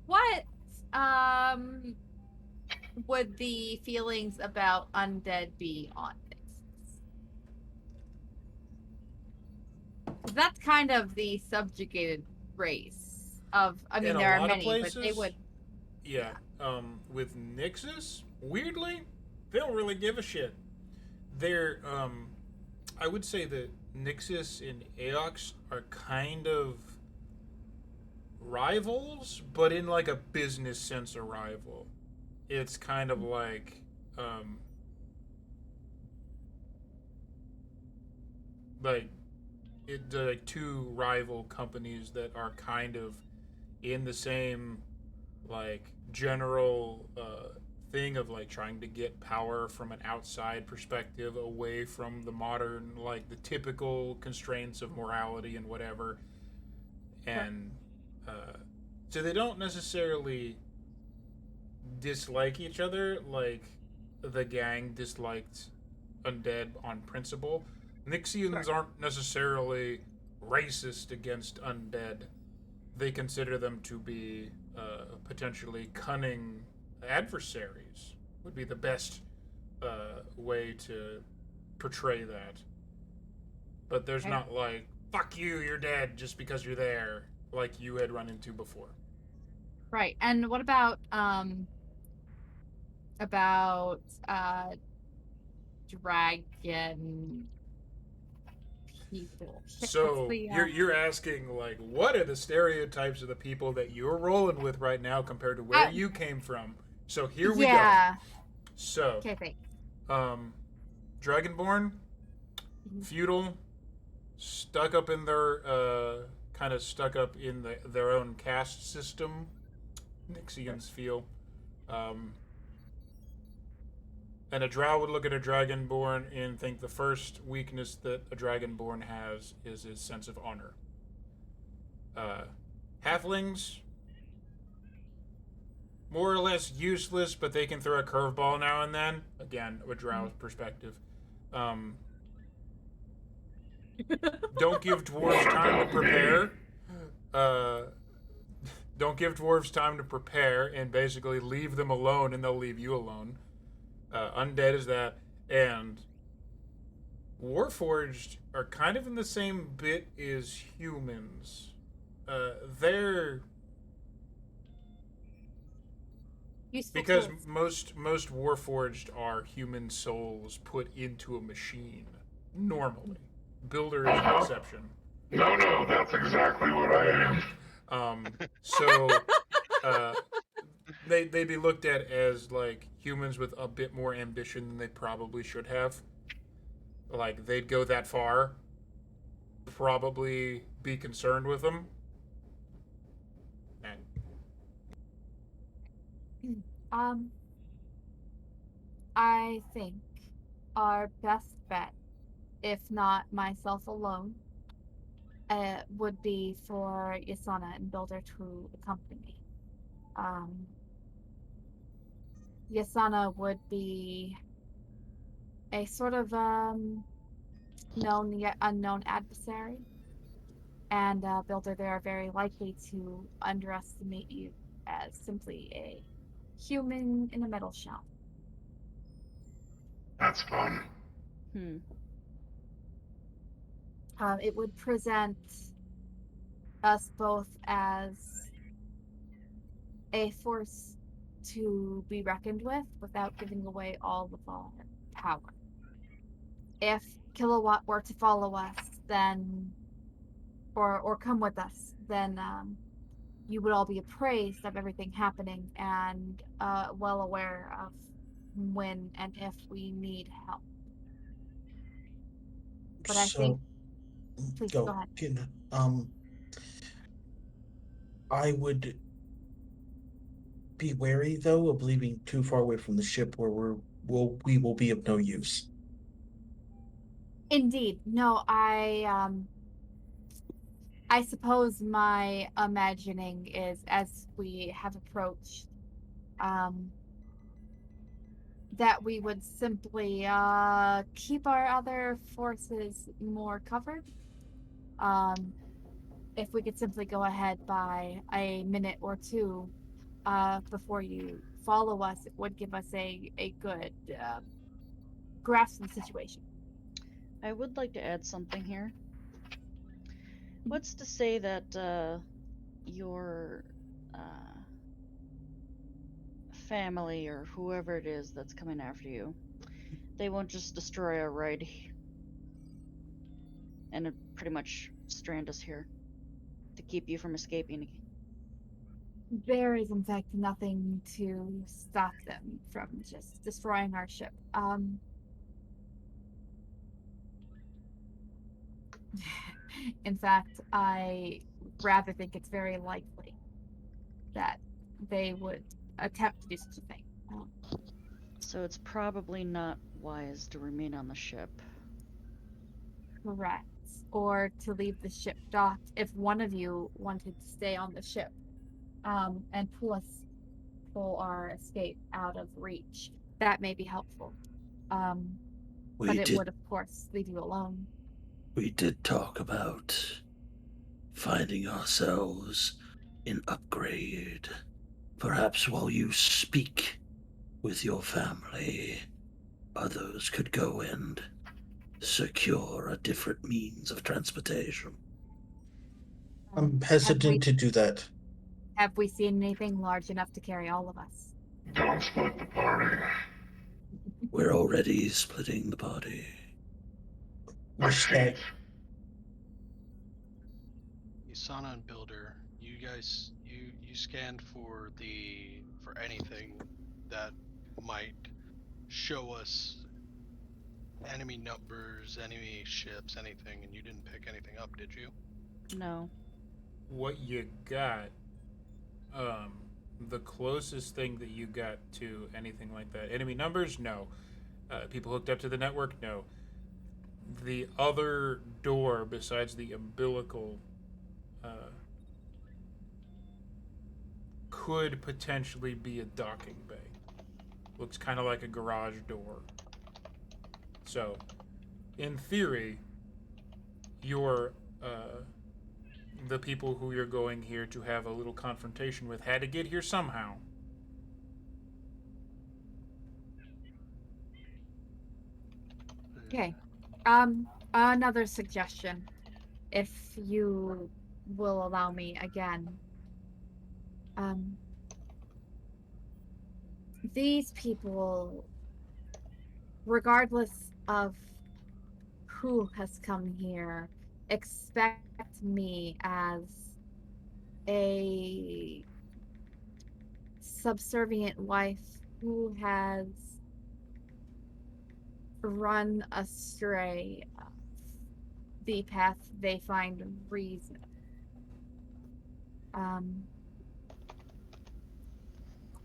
What would the feelings about undead be on this? That's kind of the subjugated race of. I mean, In there a are lot of many, but they places, would. Yeah. With Nixus, weirdly, they don't really give a shit. They're, I would say that Nixus and Aox are kind of rivals, but in like a business sense of rival. It's kind of like, like 2 rival companies that are kind of in the same like general thing of like trying to get power from an outside perspective away from the modern, like the typical constraints of morality and whatever. And so they don't necessarily dislike each other like the gang disliked undead on principle. Nixians aren't necessarily racist against undead. They consider them to be potentially cunning adversaries, would be the best way to portray that. But there's not like, fuck you, you're dead just because you're there, like you had run into before. Right. And what about dragon people. Shit, So what's the, you're asking like, what are the stereotypes of the people that you're rolling with right now compared to where you came from? So here we go. yeah. So, Okay, thanks. Dragonborn, feudal, stuck up in their kind of stuck up in their own caste system. Nixians feel. And a drow would look at a dragonborn and think the first weakness that a dragonborn has is his sense of honor. Halflings, more or less useless, but they can throw a curveball now and then. Again, a drow's perspective. Don't give dwarves time to prepare. Don't give dwarves time to prepare and basically leave them alone and they'll leave you alone. Undead is that. And Warforged are kind of in the same bit as humans. They're... Useful Because tools. most Warforged are human souls put into a machine. Normally. Builder is an exception. No, that's exactly what I am. So they'd be looked at as like humans with a bit more ambition than they probably should have. Like they'd go that far, probably be concerned with them. And I think our best bet, if not myself alone, would be for Yasana and Builder to accompany me. Yasana would be a sort of known yet unknown adversary, and Builder, they are very likely to underestimate you as simply a human in a metal shell. That's fun. It would present us both as a force to be reckoned with without giving away all of our power. If Kilowatt were to follow us, then, or come with us, then you would all be appraised of everything happening and well aware of when and if we need help. But I think, please go ahead. I would be wary though of leaving too far away from the ship where we will be of no use. Indeed. No, I suppose my imagining is, as we have approached, that we would simply keep our other forces more covered. If we could simply go ahead by a minute or two before you follow us, it would give us a good grasp of the situation. I would like to add something here. What's to say that your family or whoever it is that's coming after you, they won't just destroy our ride and pretty much strand us here to keep you from escaping? There is, in fact, nothing to stop them from just destroying our ship. In fact, I rather think it's very likely that they would attempt to do such a thing. So it's probably not wise to remain on the ship. Correct. Or to leave the ship docked if one of you wanted to stay on the ship and pull our escape out of reach. That may be helpful. But it would, of course, leave you alone. We did talk about finding ourselves an upgrade. Perhaps while you speak with your family, others could go and secure a different means of transportation. I'm hesitant to do that. Have we seen anything large enough to carry all of us? Don't split the party. We're already splitting the body. My Respect. feet. Isana and Builder, you guys, you scanned for anything that might show us enemy numbers, enemy ships, anything, and you didn't pick anything up, did you? No. What you got, um, the closest thing that you got to anything like that, enemy numbers? No. People hooked up to the network? No. The other door besides the umbilical could potentially be a docking bay. Looks kind of like a garage door. So, in theory, you're the people who you're going here to have a little confrontation with had to get here somehow. Okay. Another suggestion, if you will allow me again. These people, regardless of who has come here, expect me as a subservient wife who has run astray the path they find reason.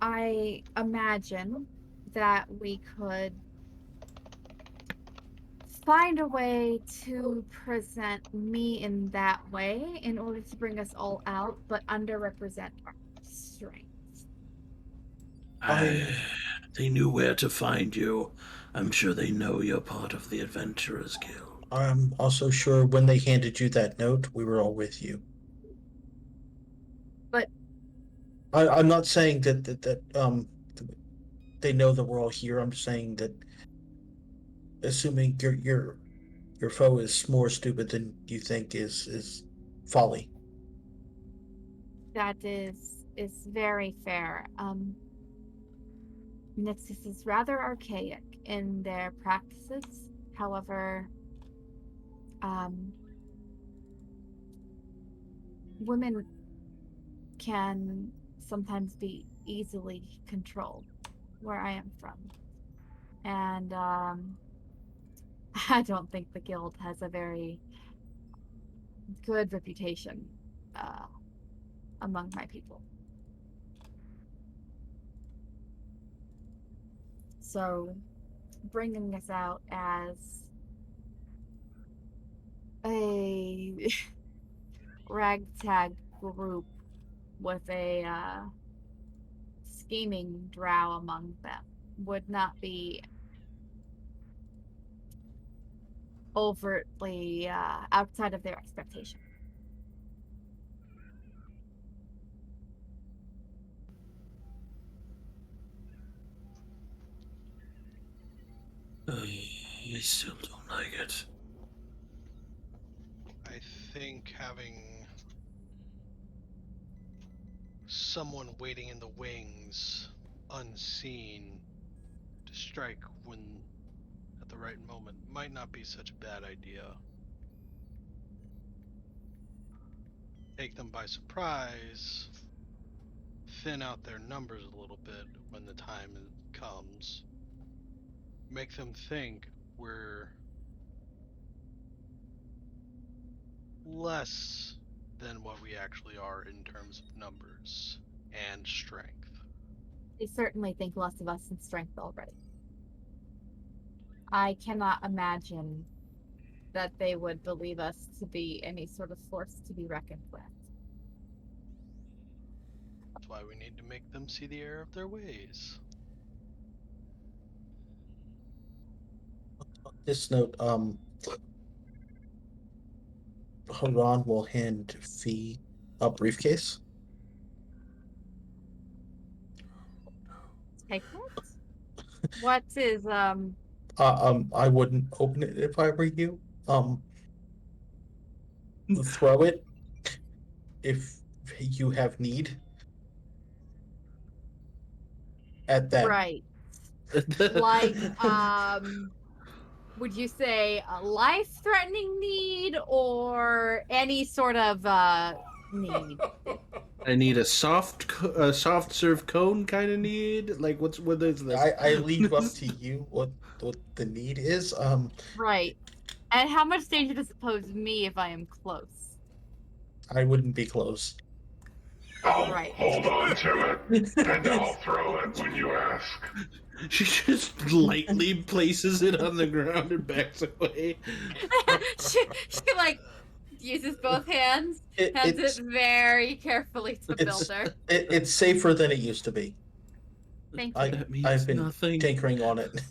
I imagine that we could find a way to present me in that way in order to bring us all out, but underrepresent our strengths. They knew where to find you. I'm sure they know you're part of the Adventurers Guild. I'm also sure when they handed you that note, we were all with you. But I'm not saying that they know that we're all here. I'm saying that assuming your foe is more stupid than you think is folly. that is very fair. Nixus is rather archaic in their practices. However, women can sometimes be easily controlled where I am from. And I don't think the guild has a very good reputation among my people. So, bringing us out as a ragtag group with a scheming drow among them would not be overtly outside of their expectation. I still don't like it. I think having someone waiting in the wings, unseen, to strike when at the right moment might not be such a bad idea. Take them by surprise, thin out their numbers a little bit when the time comes, make them think we're less than what we actually are in terms of numbers and strength. They certainly think less of us in strength already. I cannot imagine that they would believe us to be any sort of force to be reckoned with. That's why we need to make them see the error of their ways. This note, Haran will hand Fee a briefcase. Take it? What is I wouldn't open it if I were you. Throw it if you have need. At that right? Like, would you say a life-threatening need or any sort of need? I need a soft serve cone kind of need. Like, what is this? I leave up to you what the need is. Right. And how much danger does it pose me if I am close? I wouldn't be close. I'll Right. hold on to it, and I'll throw it when you ask. She just lightly places it on the ground and backs away. she like uses both hands, hands it very carefully to Builder. It's safer than it used to be. Thank you. That means I've been nothing. tinkering on it.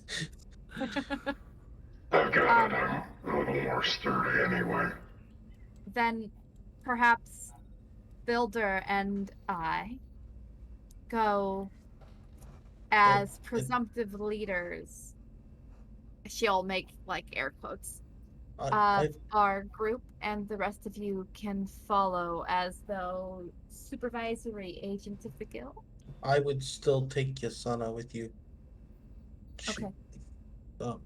I've got it. I'm a little more sturdy anyway. Then perhaps Builder and I go as presumptive leaders. She'll make like air quotes. Our group, and the rest of you can follow as though supervisory agents of the guild. I would still take Yasana with you. Okay. Um,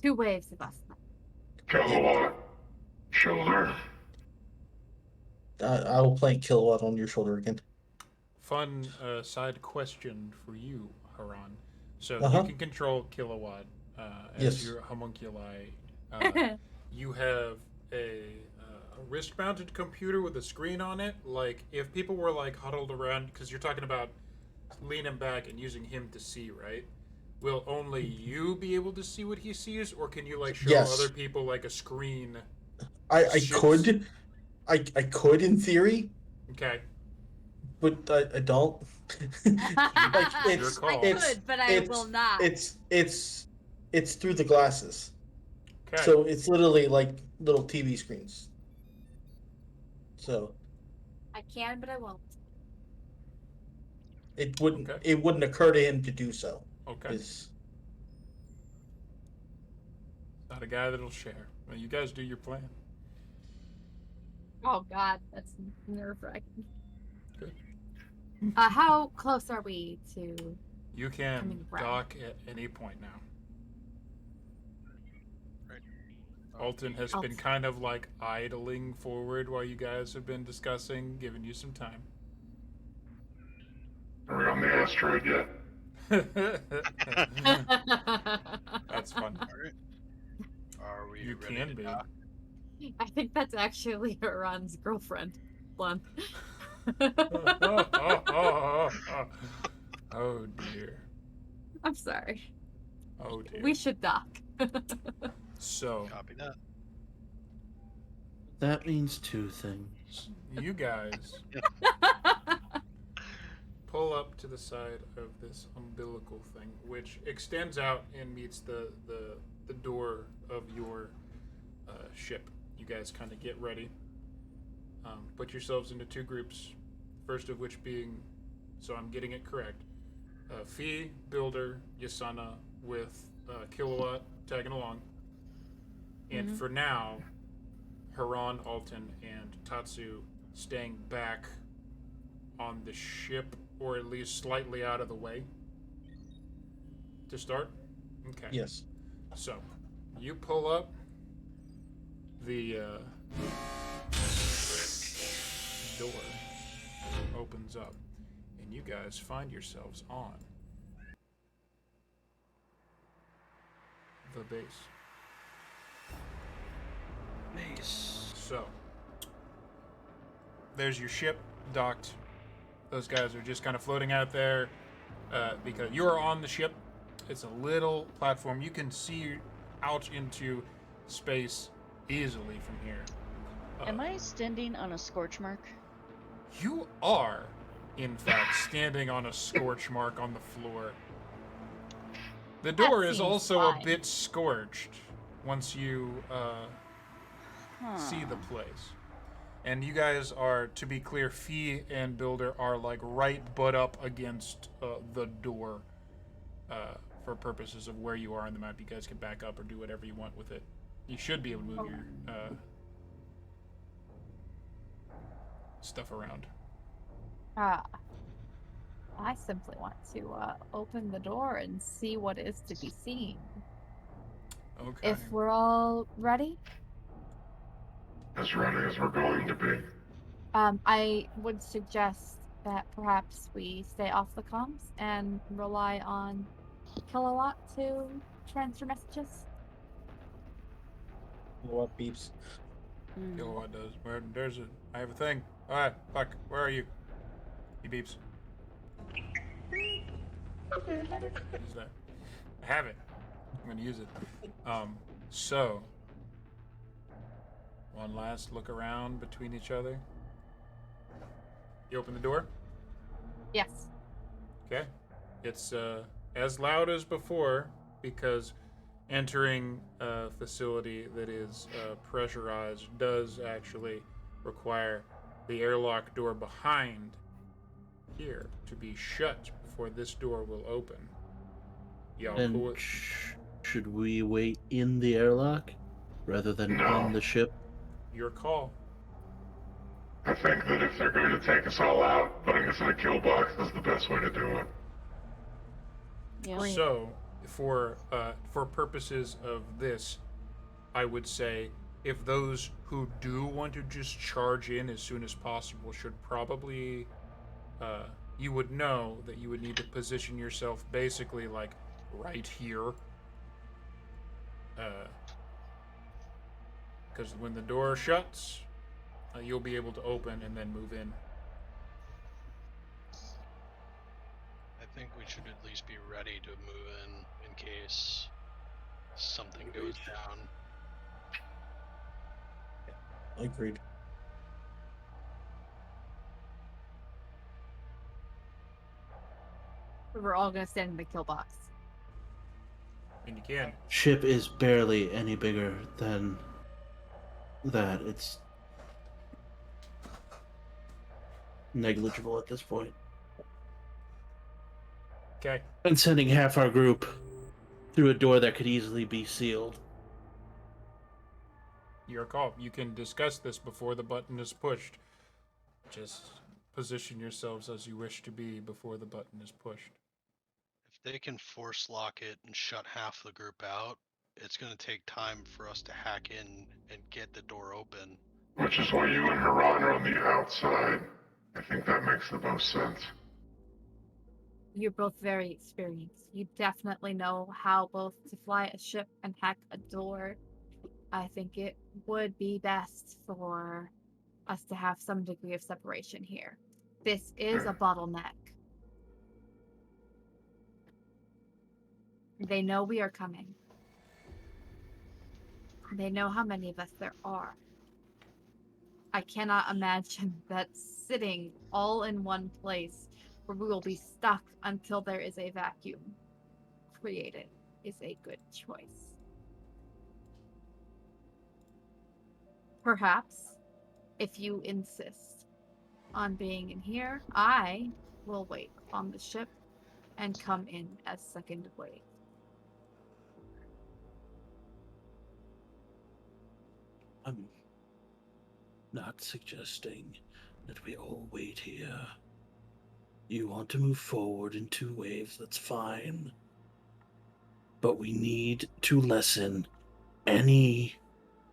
2 waves of us. Kilowatt. Shoulder. I will plant Kilowatt on your shoulder again. Fun side question for you, Haran. So Uh-huh. you can control Kilowatt as Yes. your homunculi. You have a wrist-mounted computer with a screen on it. Like, if people were, like, huddled around, because you're talking about leaning back and using him to see, right? Will only you be able to see what he sees, or can you, like, show Yes. other people, like, a screen? I Shoots. could. I could in theory, Okay. but I don't. Like, Your call. I could, but I will not. It's through the glasses. Okay. So it's literally like little TV screens. So I can, but I won't. it wouldn't Okay. it wouldn't occur to him to do so. Okay. It's- Not a guy that'll share. Well, you guys do your plan. Oh God, that's nerve-wracking. Good. How close are we to? You can Coming around. dock at any point now. Alton has been kind of like idling forward while you guys have been discussing, giving you some time. Are we on the asteroid yet? That's fun. Are we You ready can to be. dock? I think that's actually Haran's girlfriend, Blonde. Oh dear. I'm sorry. Oh dear. We should dock. So, Copy that. That means 2 things. you guys pull up to the side of this umbilical thing, which extends out and meets the door of your ship. You guys kind of get ready. Put yourselves into 2 groups. First of which being, so I'm getting it correct, Fee, Builder, Yasana with Kilowatt tagging along. And for now, Haran, Alton, and Tatsu staying back on the ship, or at least slightly out of the way. To start? Okay. yes. So, you pull up. The door opens up, and you guys find yourselves on the base. So, there's your ship docked. Those guys are just kind of floating out there because you're on the ship. It's a little platform. You can see out into space easily from here. Am I standing on a scorch mark? You are, in fact, standing on a scorch mark on the floor. The door is seems also fine. a bit scorched once you see the place. And you guys are, to be clear, Fee and Builder are like right butt up against the door for purposes of where you are on the map. You guys can back up or do whatever you want with it. You should be able to move your stuff around. I simply want to open the door and see what is to be seen. Okay. If we're all ready, As ready as we're going to be. I would suggest that perhaps we stay off the comms and rely on Kilowatt to transfer messages. What beeps? Kilowatt does. There's a. I have a thing. Alright, fuck. Where are you? He beeps. Use that. I have it. I'm gonna use it. So. One last look around between each other. You open the door? Yes. Okay. It's as loud as before because entering a facility that is pressurized does actually require the airlock door behind here to be shut before this door will open. Y'all And cool? should we wait in the airlock rather than on the ship? Your call. I think that if they're going to take us all out, putting us in a kill box is the best way to do it. Yeah. So, for purposes of this, I would say if those who do want to just charge in as soon as possible should probably, you would know that you would need to position yourself basically like right here. Because when the door shuts, you'll be able to open and then move in. I think we should at least be ready to move in case something goes down. Agreed. We're all gonna stand in the kill box. And you can. Ship is barely any bigger than that. It's negligible at this point. Okay. And sending half our group through a door that could easily be sealed. Your call. You can discuss this before the button is pushed. Just position yourselves as you wish to be before the button is pushed. If they can force lock it and shut half the group out, it's going to take time for us to hack in and get the door open. Which is why you and Haran are on the outside. I think that makes the most sense. You're both very experienced. You definitely know how both to fly a ship and hack a door. I think it would be best for us to have some degree of separation here. This is a bottleneck. They know we are coming. They know how many of us there are. I cannot imagine that sitting all in one place where we will be stuck until there is a vacuum created is a good choice. Perhaps, if you insist on being in here, I will wait on the ship and come in as second wave. I'm not suggesting that we all wait here. You want to move forward in 2 waves, that's fine. But we need to lessen any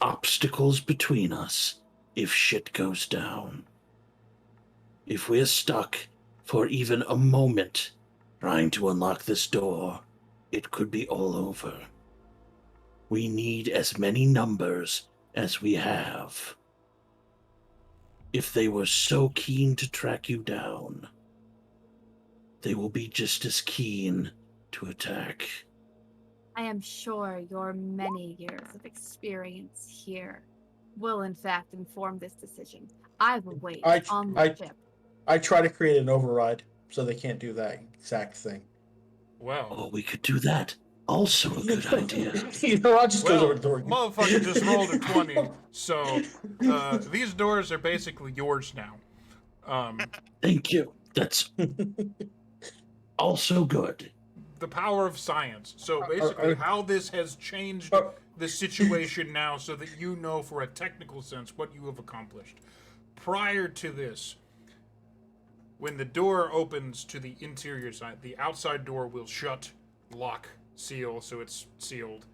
obstacles between us if shit goes down. If we're stuck for even a moment trying to unlock this door, it could be all over. We need as many numbers as we have. If they were so keen to track you down, they will be just as keen to attack. I am sure your many years of experience here will in fact inform this decision. I will wait on the ship. I try to create an override so they can't do that exact thing. Well. Oh, we could do that. Also a good idea. You know, I'll just go over the door. Motherfucker just rolled a 20, so these doors are basically yours now. Thank you. That's also good. The power of science. So basically, how this has changed the situation now so that you know for a technical sense what you have accomplished. Prior to this, when the door opens to the interior side, the outside door will shut, lock, seal, so it's sealed,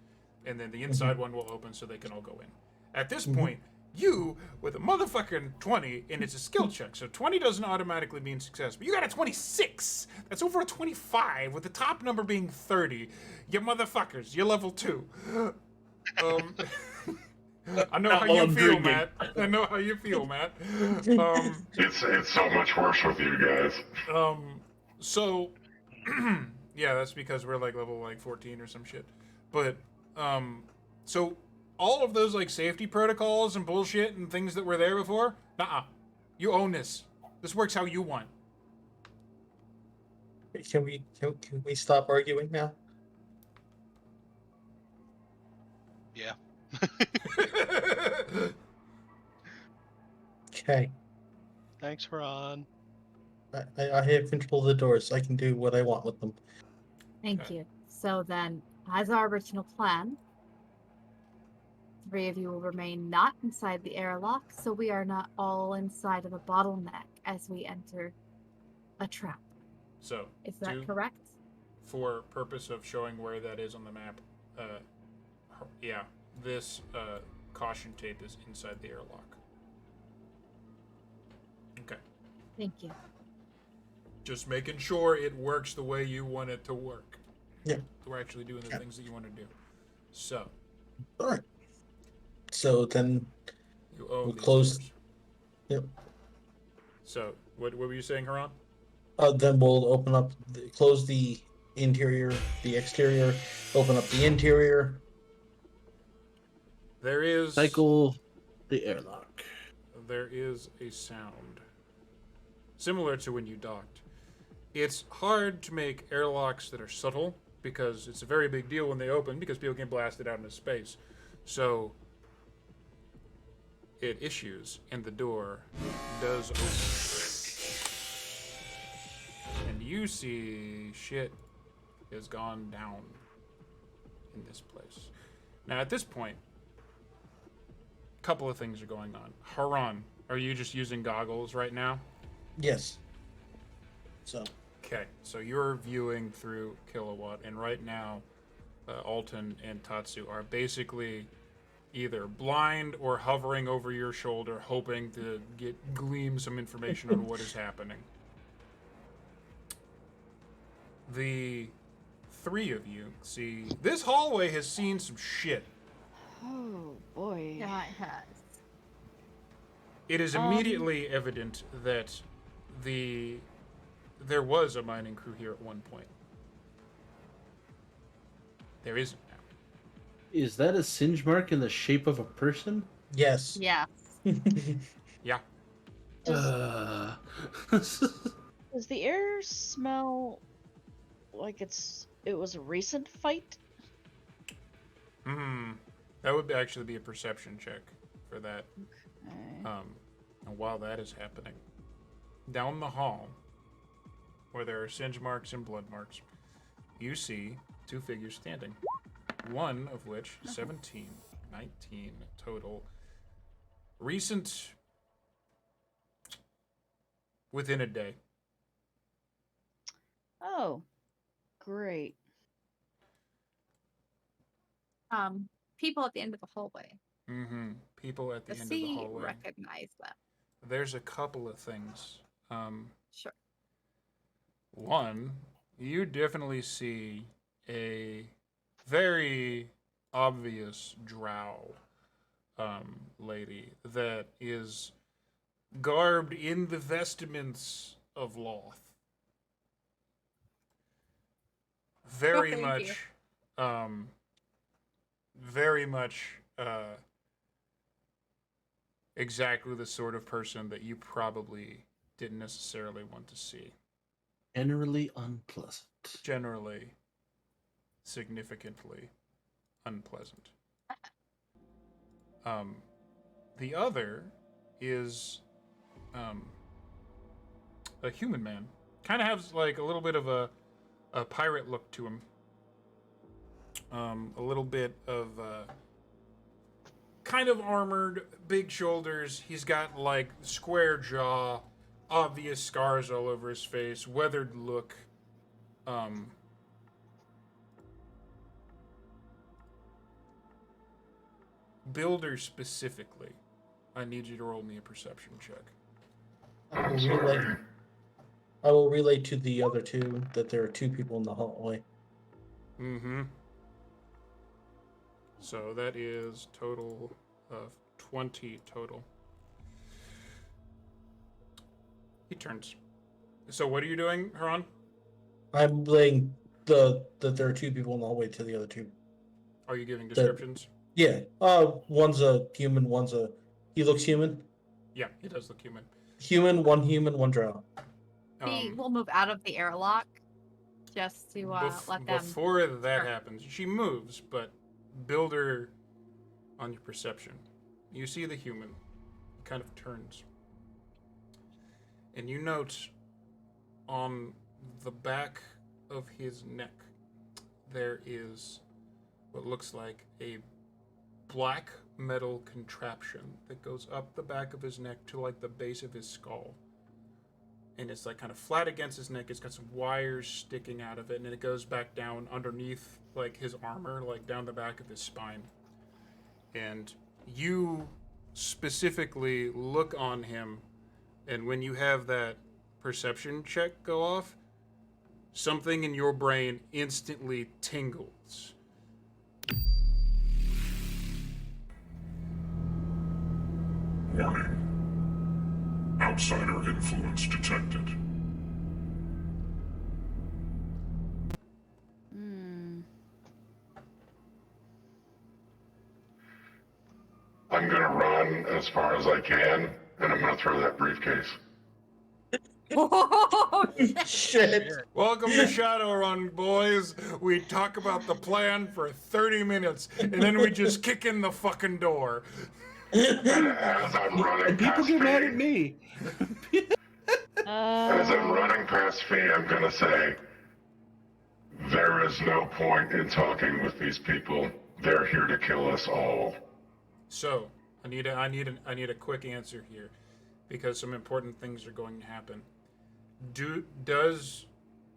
and then the inside one will open so they can all go in. At this point, you, with a motherfucking 20, and it's a skill check, so 20 doesn't automatically mean success, but you got a 26! That's over a 25, with the top number being 30. You motherfuckers, you're level 2. I know how you feel, Matt. I know how you feel, Matt. It's so much worse with you guys. So, yeah, that's because we're like level like 14 or some shit. But, so all of those like safety protocols and bullshit and things that were there before, nuh-uh. You own this. This works how you want. Can we stop arguing now? Yeah. Okay. Thanks, Ron. I have control of the doors. I can do what I want with them. Thank you. So then, as our original plan, 3 of you will remain not inside the airlock, so we are not all inside of a bottleneck as we enter a trap. So, Is that correct? For purpose of showing where that is on the map, yeah, this caution tape is inside the airlock. Okay. Thank you. Just making sure it works the way you want it to work. Yeah. We're actually doing the things that you want to do. So. All right. So then We'll close. Yep. So, what were you saying, Haran? Then we'll open up, close the interior, the exterior, open up the interior. There is... Cycle the airlock. There is a sound. Similar to when you docked. It's hard to make airlocks that are subtle, because it's a very big deal when they open, because people get blasted out into space. So, it issues, and the door does open. And you see shit has gone down in this place. Now, at this point, a couple of things are going on. Haran, are you just using goggles right now? Yes. So. Okay, so you're viewing through Kilowatt, and right now, Alton and Tatsu are basically either blind or hovering over your shoulder, hoping to glean some information on what is happening. The 3 of you see this hallway has seen some shit. Oh boy. Yeah, it has. It is immediately evident that there was a mining crew here at one point. There isn't now. Is that a singe mark in the shape of a person? Yes. Yeah. Yeah. Does the air smell like it was a recent fight? That would actually be a perception check for that. Okay. And while that is happening, down the hall, where there are singe marks and blood marks, you see 2 figures standing. One of which, 17, 19 total. Recent, within a day. Oh, great. People at the end of the hallway. People at the Does end of the he hallway. recognize them? There's a couple of things. Sure. One, you definitely see a very obvious drow lady that is garbed in the vestments of Loth. Very much exactly the sort of person that you probably didn't necessarily want to see. Generally unpleasant. Generally, significantly unpleasant. The other is a human man. Kind of has like a little bit of a pirate look to him. A little bit of kind of armored, big shoulders. He's got like square jaw, obvious scars all over his face, weathered look. Builder specifically, I need you to roll me a perception check. I will relay to the other two that there are two people in the hallway. Mm-hmm. So that is total of 20 total. He turns. So what are you doing, Haran? I'm laying that there are two people in the hallway to the other two. Are you giving descriptions? Yeah. One's a human, he looks human. Yeah, he does look human. Human, one drow. We will move out of the airlock just to let them. Before that happens, she moves, but Builder, on your perception, you see the human. He kind of turns. And you note on the back of his neck, there is what looks like a black metal contraption that goes up the back of his neck to like the base of his skull. And it's like kind of flat against his neck. It's got some wires sticking out of it, and then it goes back down underneath like his armor, like down the back of his spine. And you specifically look on him, and when you have that perception check go off, something in your brain instantly tingles. Warning. Outsider influence detected. I'm gonna run as far as I can, and I'm gonna throw that briefcase. Oh, Shit. Welcome to Shadowrun, boys. We talk about the plan for 30 minutes, and then we just kick in the fucking door. As I'm running And people past get mad at Fee, me. as I'm running past Fee, I'm gonna say, there is no point in talking with these people. They're here to kill us all. So, I need a quick answer here, because some important things are going to happen. Does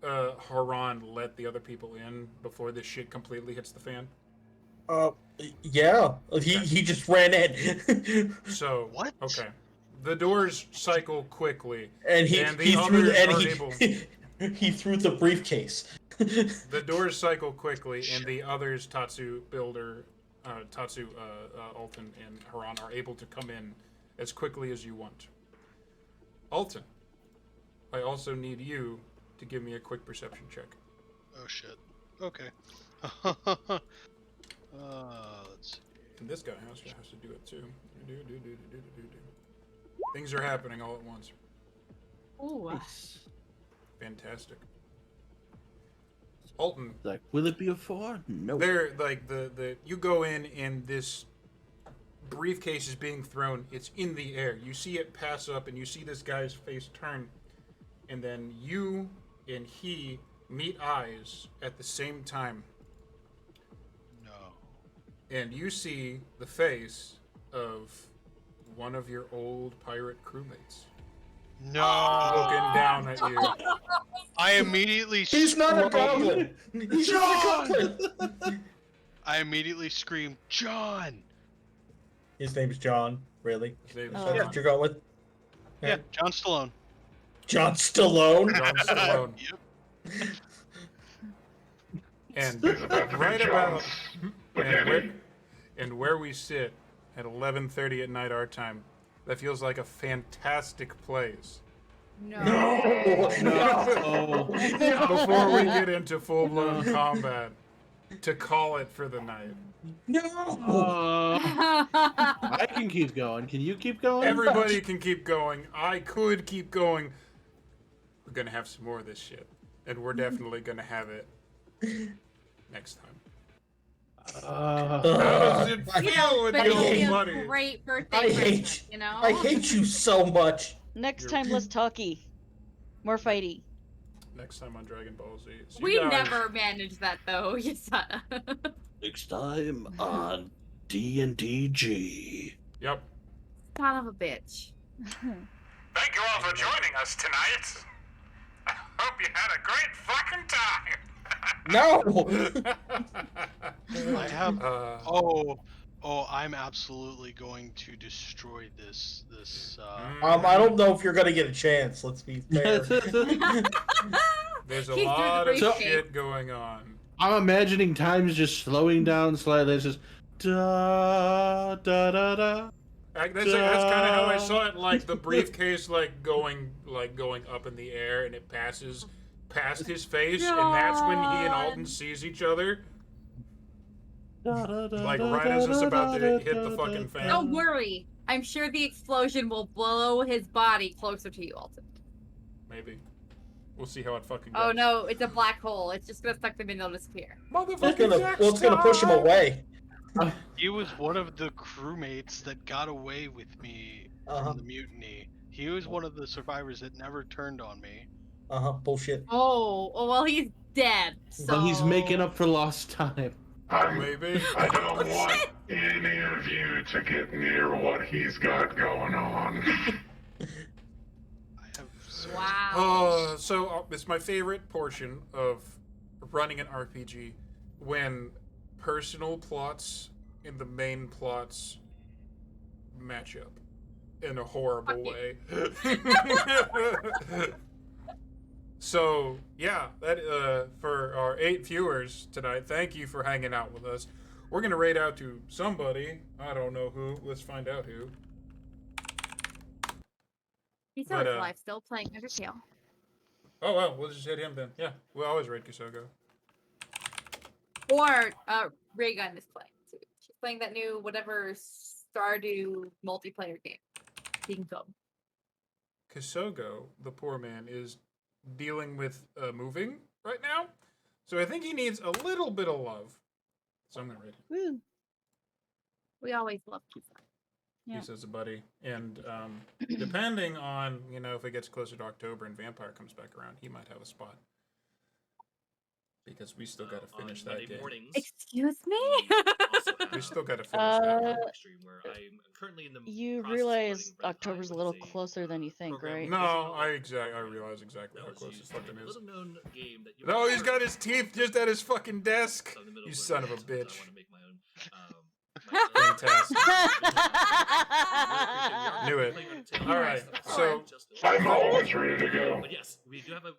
Haran let the other people in before this shit completely hits the fan? Yeah. He just ran in. So What? Okay, the doors cycle quickly, and he threw the briefcase. The doors cycle quickly, and the others, Tatsu, Builder, Alton, and Haran, are able to come in as quickly as you want. Alton, I also need you to give me a quick perception check. Oh shit. Okay. Let's see. And this guy has to do it too. Things are happening all at once. Ooh. Fantastic. Alton, Like, will it be a 4? No. there, like the you go in and this briefcase is being thrown. It's in the air. You see it pass up, and you see this guy's face turn, and then you and he meet eyes at the same time. No. And you see the face of one of your old pirate crewmates No. looking down at you. I immediately. He's not a screamed- goblin. He's not a goblin. I immediately screamed, John! His name's John. Really? His name is Oh. That's John. what you're going with? Yeah, John Stallone. John Stallone. John Stallone. Yep. And He's about to be right about John's and spaghetti. where we sit at 11:30 at night our time, that feels like a fantastic place. No. Oh. Before we get into full-blown combat, to call it for the night. No. I can keep going. Can you keep going? Everybody can keep going. I could keep going. We're gonna have some more of this shit, and we're definitely gonna have it next time. How does it I- feel with But your it'll be old a buddy? great birthday I present, hate you know? I hate you so much. Next time, less talky. More fighty. Next time on Dragon Ball Z. So you We guys- never managed that though, Yasana. Next time on D&DG. Yep. Son of a bitch. Thank you all for joining us tonight. I hope you had a great fucking time. No. I have. I'm absolutely going to destroy this. I don't know if you're gonna get a chance. Let's be fair. There's a He's doing the lot of briefcase. shit going on. I'm imagining times just slowing down slightly. It's just da da da da. That's kind of how I saw it. Like the briefcase, going up in the air, and it passes past his face, and that's when he and Alden sees each other. Like right as it's about to hit the fucking fan. Don't worry. I'm sure the explosion will blow his body closer to you, Alton. Maybe. We'll see how it fucking goes. Oh no, it's a black hole. It's just gonna suck them in, they'll disappear. It's gonna push him away. He was one of the crewmates that got away with me from the mutiny. He was one of the survivors that never turned on me. Bullshit. Oh, well, he's dead. So But he's making up for lost time. Maybe. I don't want any of you to get near what he's got going on. Wow. So it's my favorite portion of running an RPG when personal plots and the main plots match up in a horrible way. So yeah, that for our 8 viewers tonight, thank you for hanging out with us. We're gonna raid out to somebody. I don't know who. Let's find out who. He's alive, still playing Undertale. Oh well, we'll just hit him then. Yeah, we'll always raid Kisogo. Or Raygun is playing too. She's playing that new whatever Stardew multiplayer game. Being filmed. Kisogo, the poor man, is dealing with moving right now, so I think he needs a little bit of love. So I'm gonna raid him. Woo. We always love Kisogo. Yeah. He says a buddy, and depending on if it gets closer to October and Vampire comes back around, he might have a spot. Because we still gotta finish that game. Excuse me? We still gotta finish that. You realize October's a little closer than you think, right? No, I realize exactly how close this fucking is. No, he's got his teeth just at his fucking desk. You son of a bitch. Fantastic. Knew it. All right, so I'm always ready to go. But yes, we do have a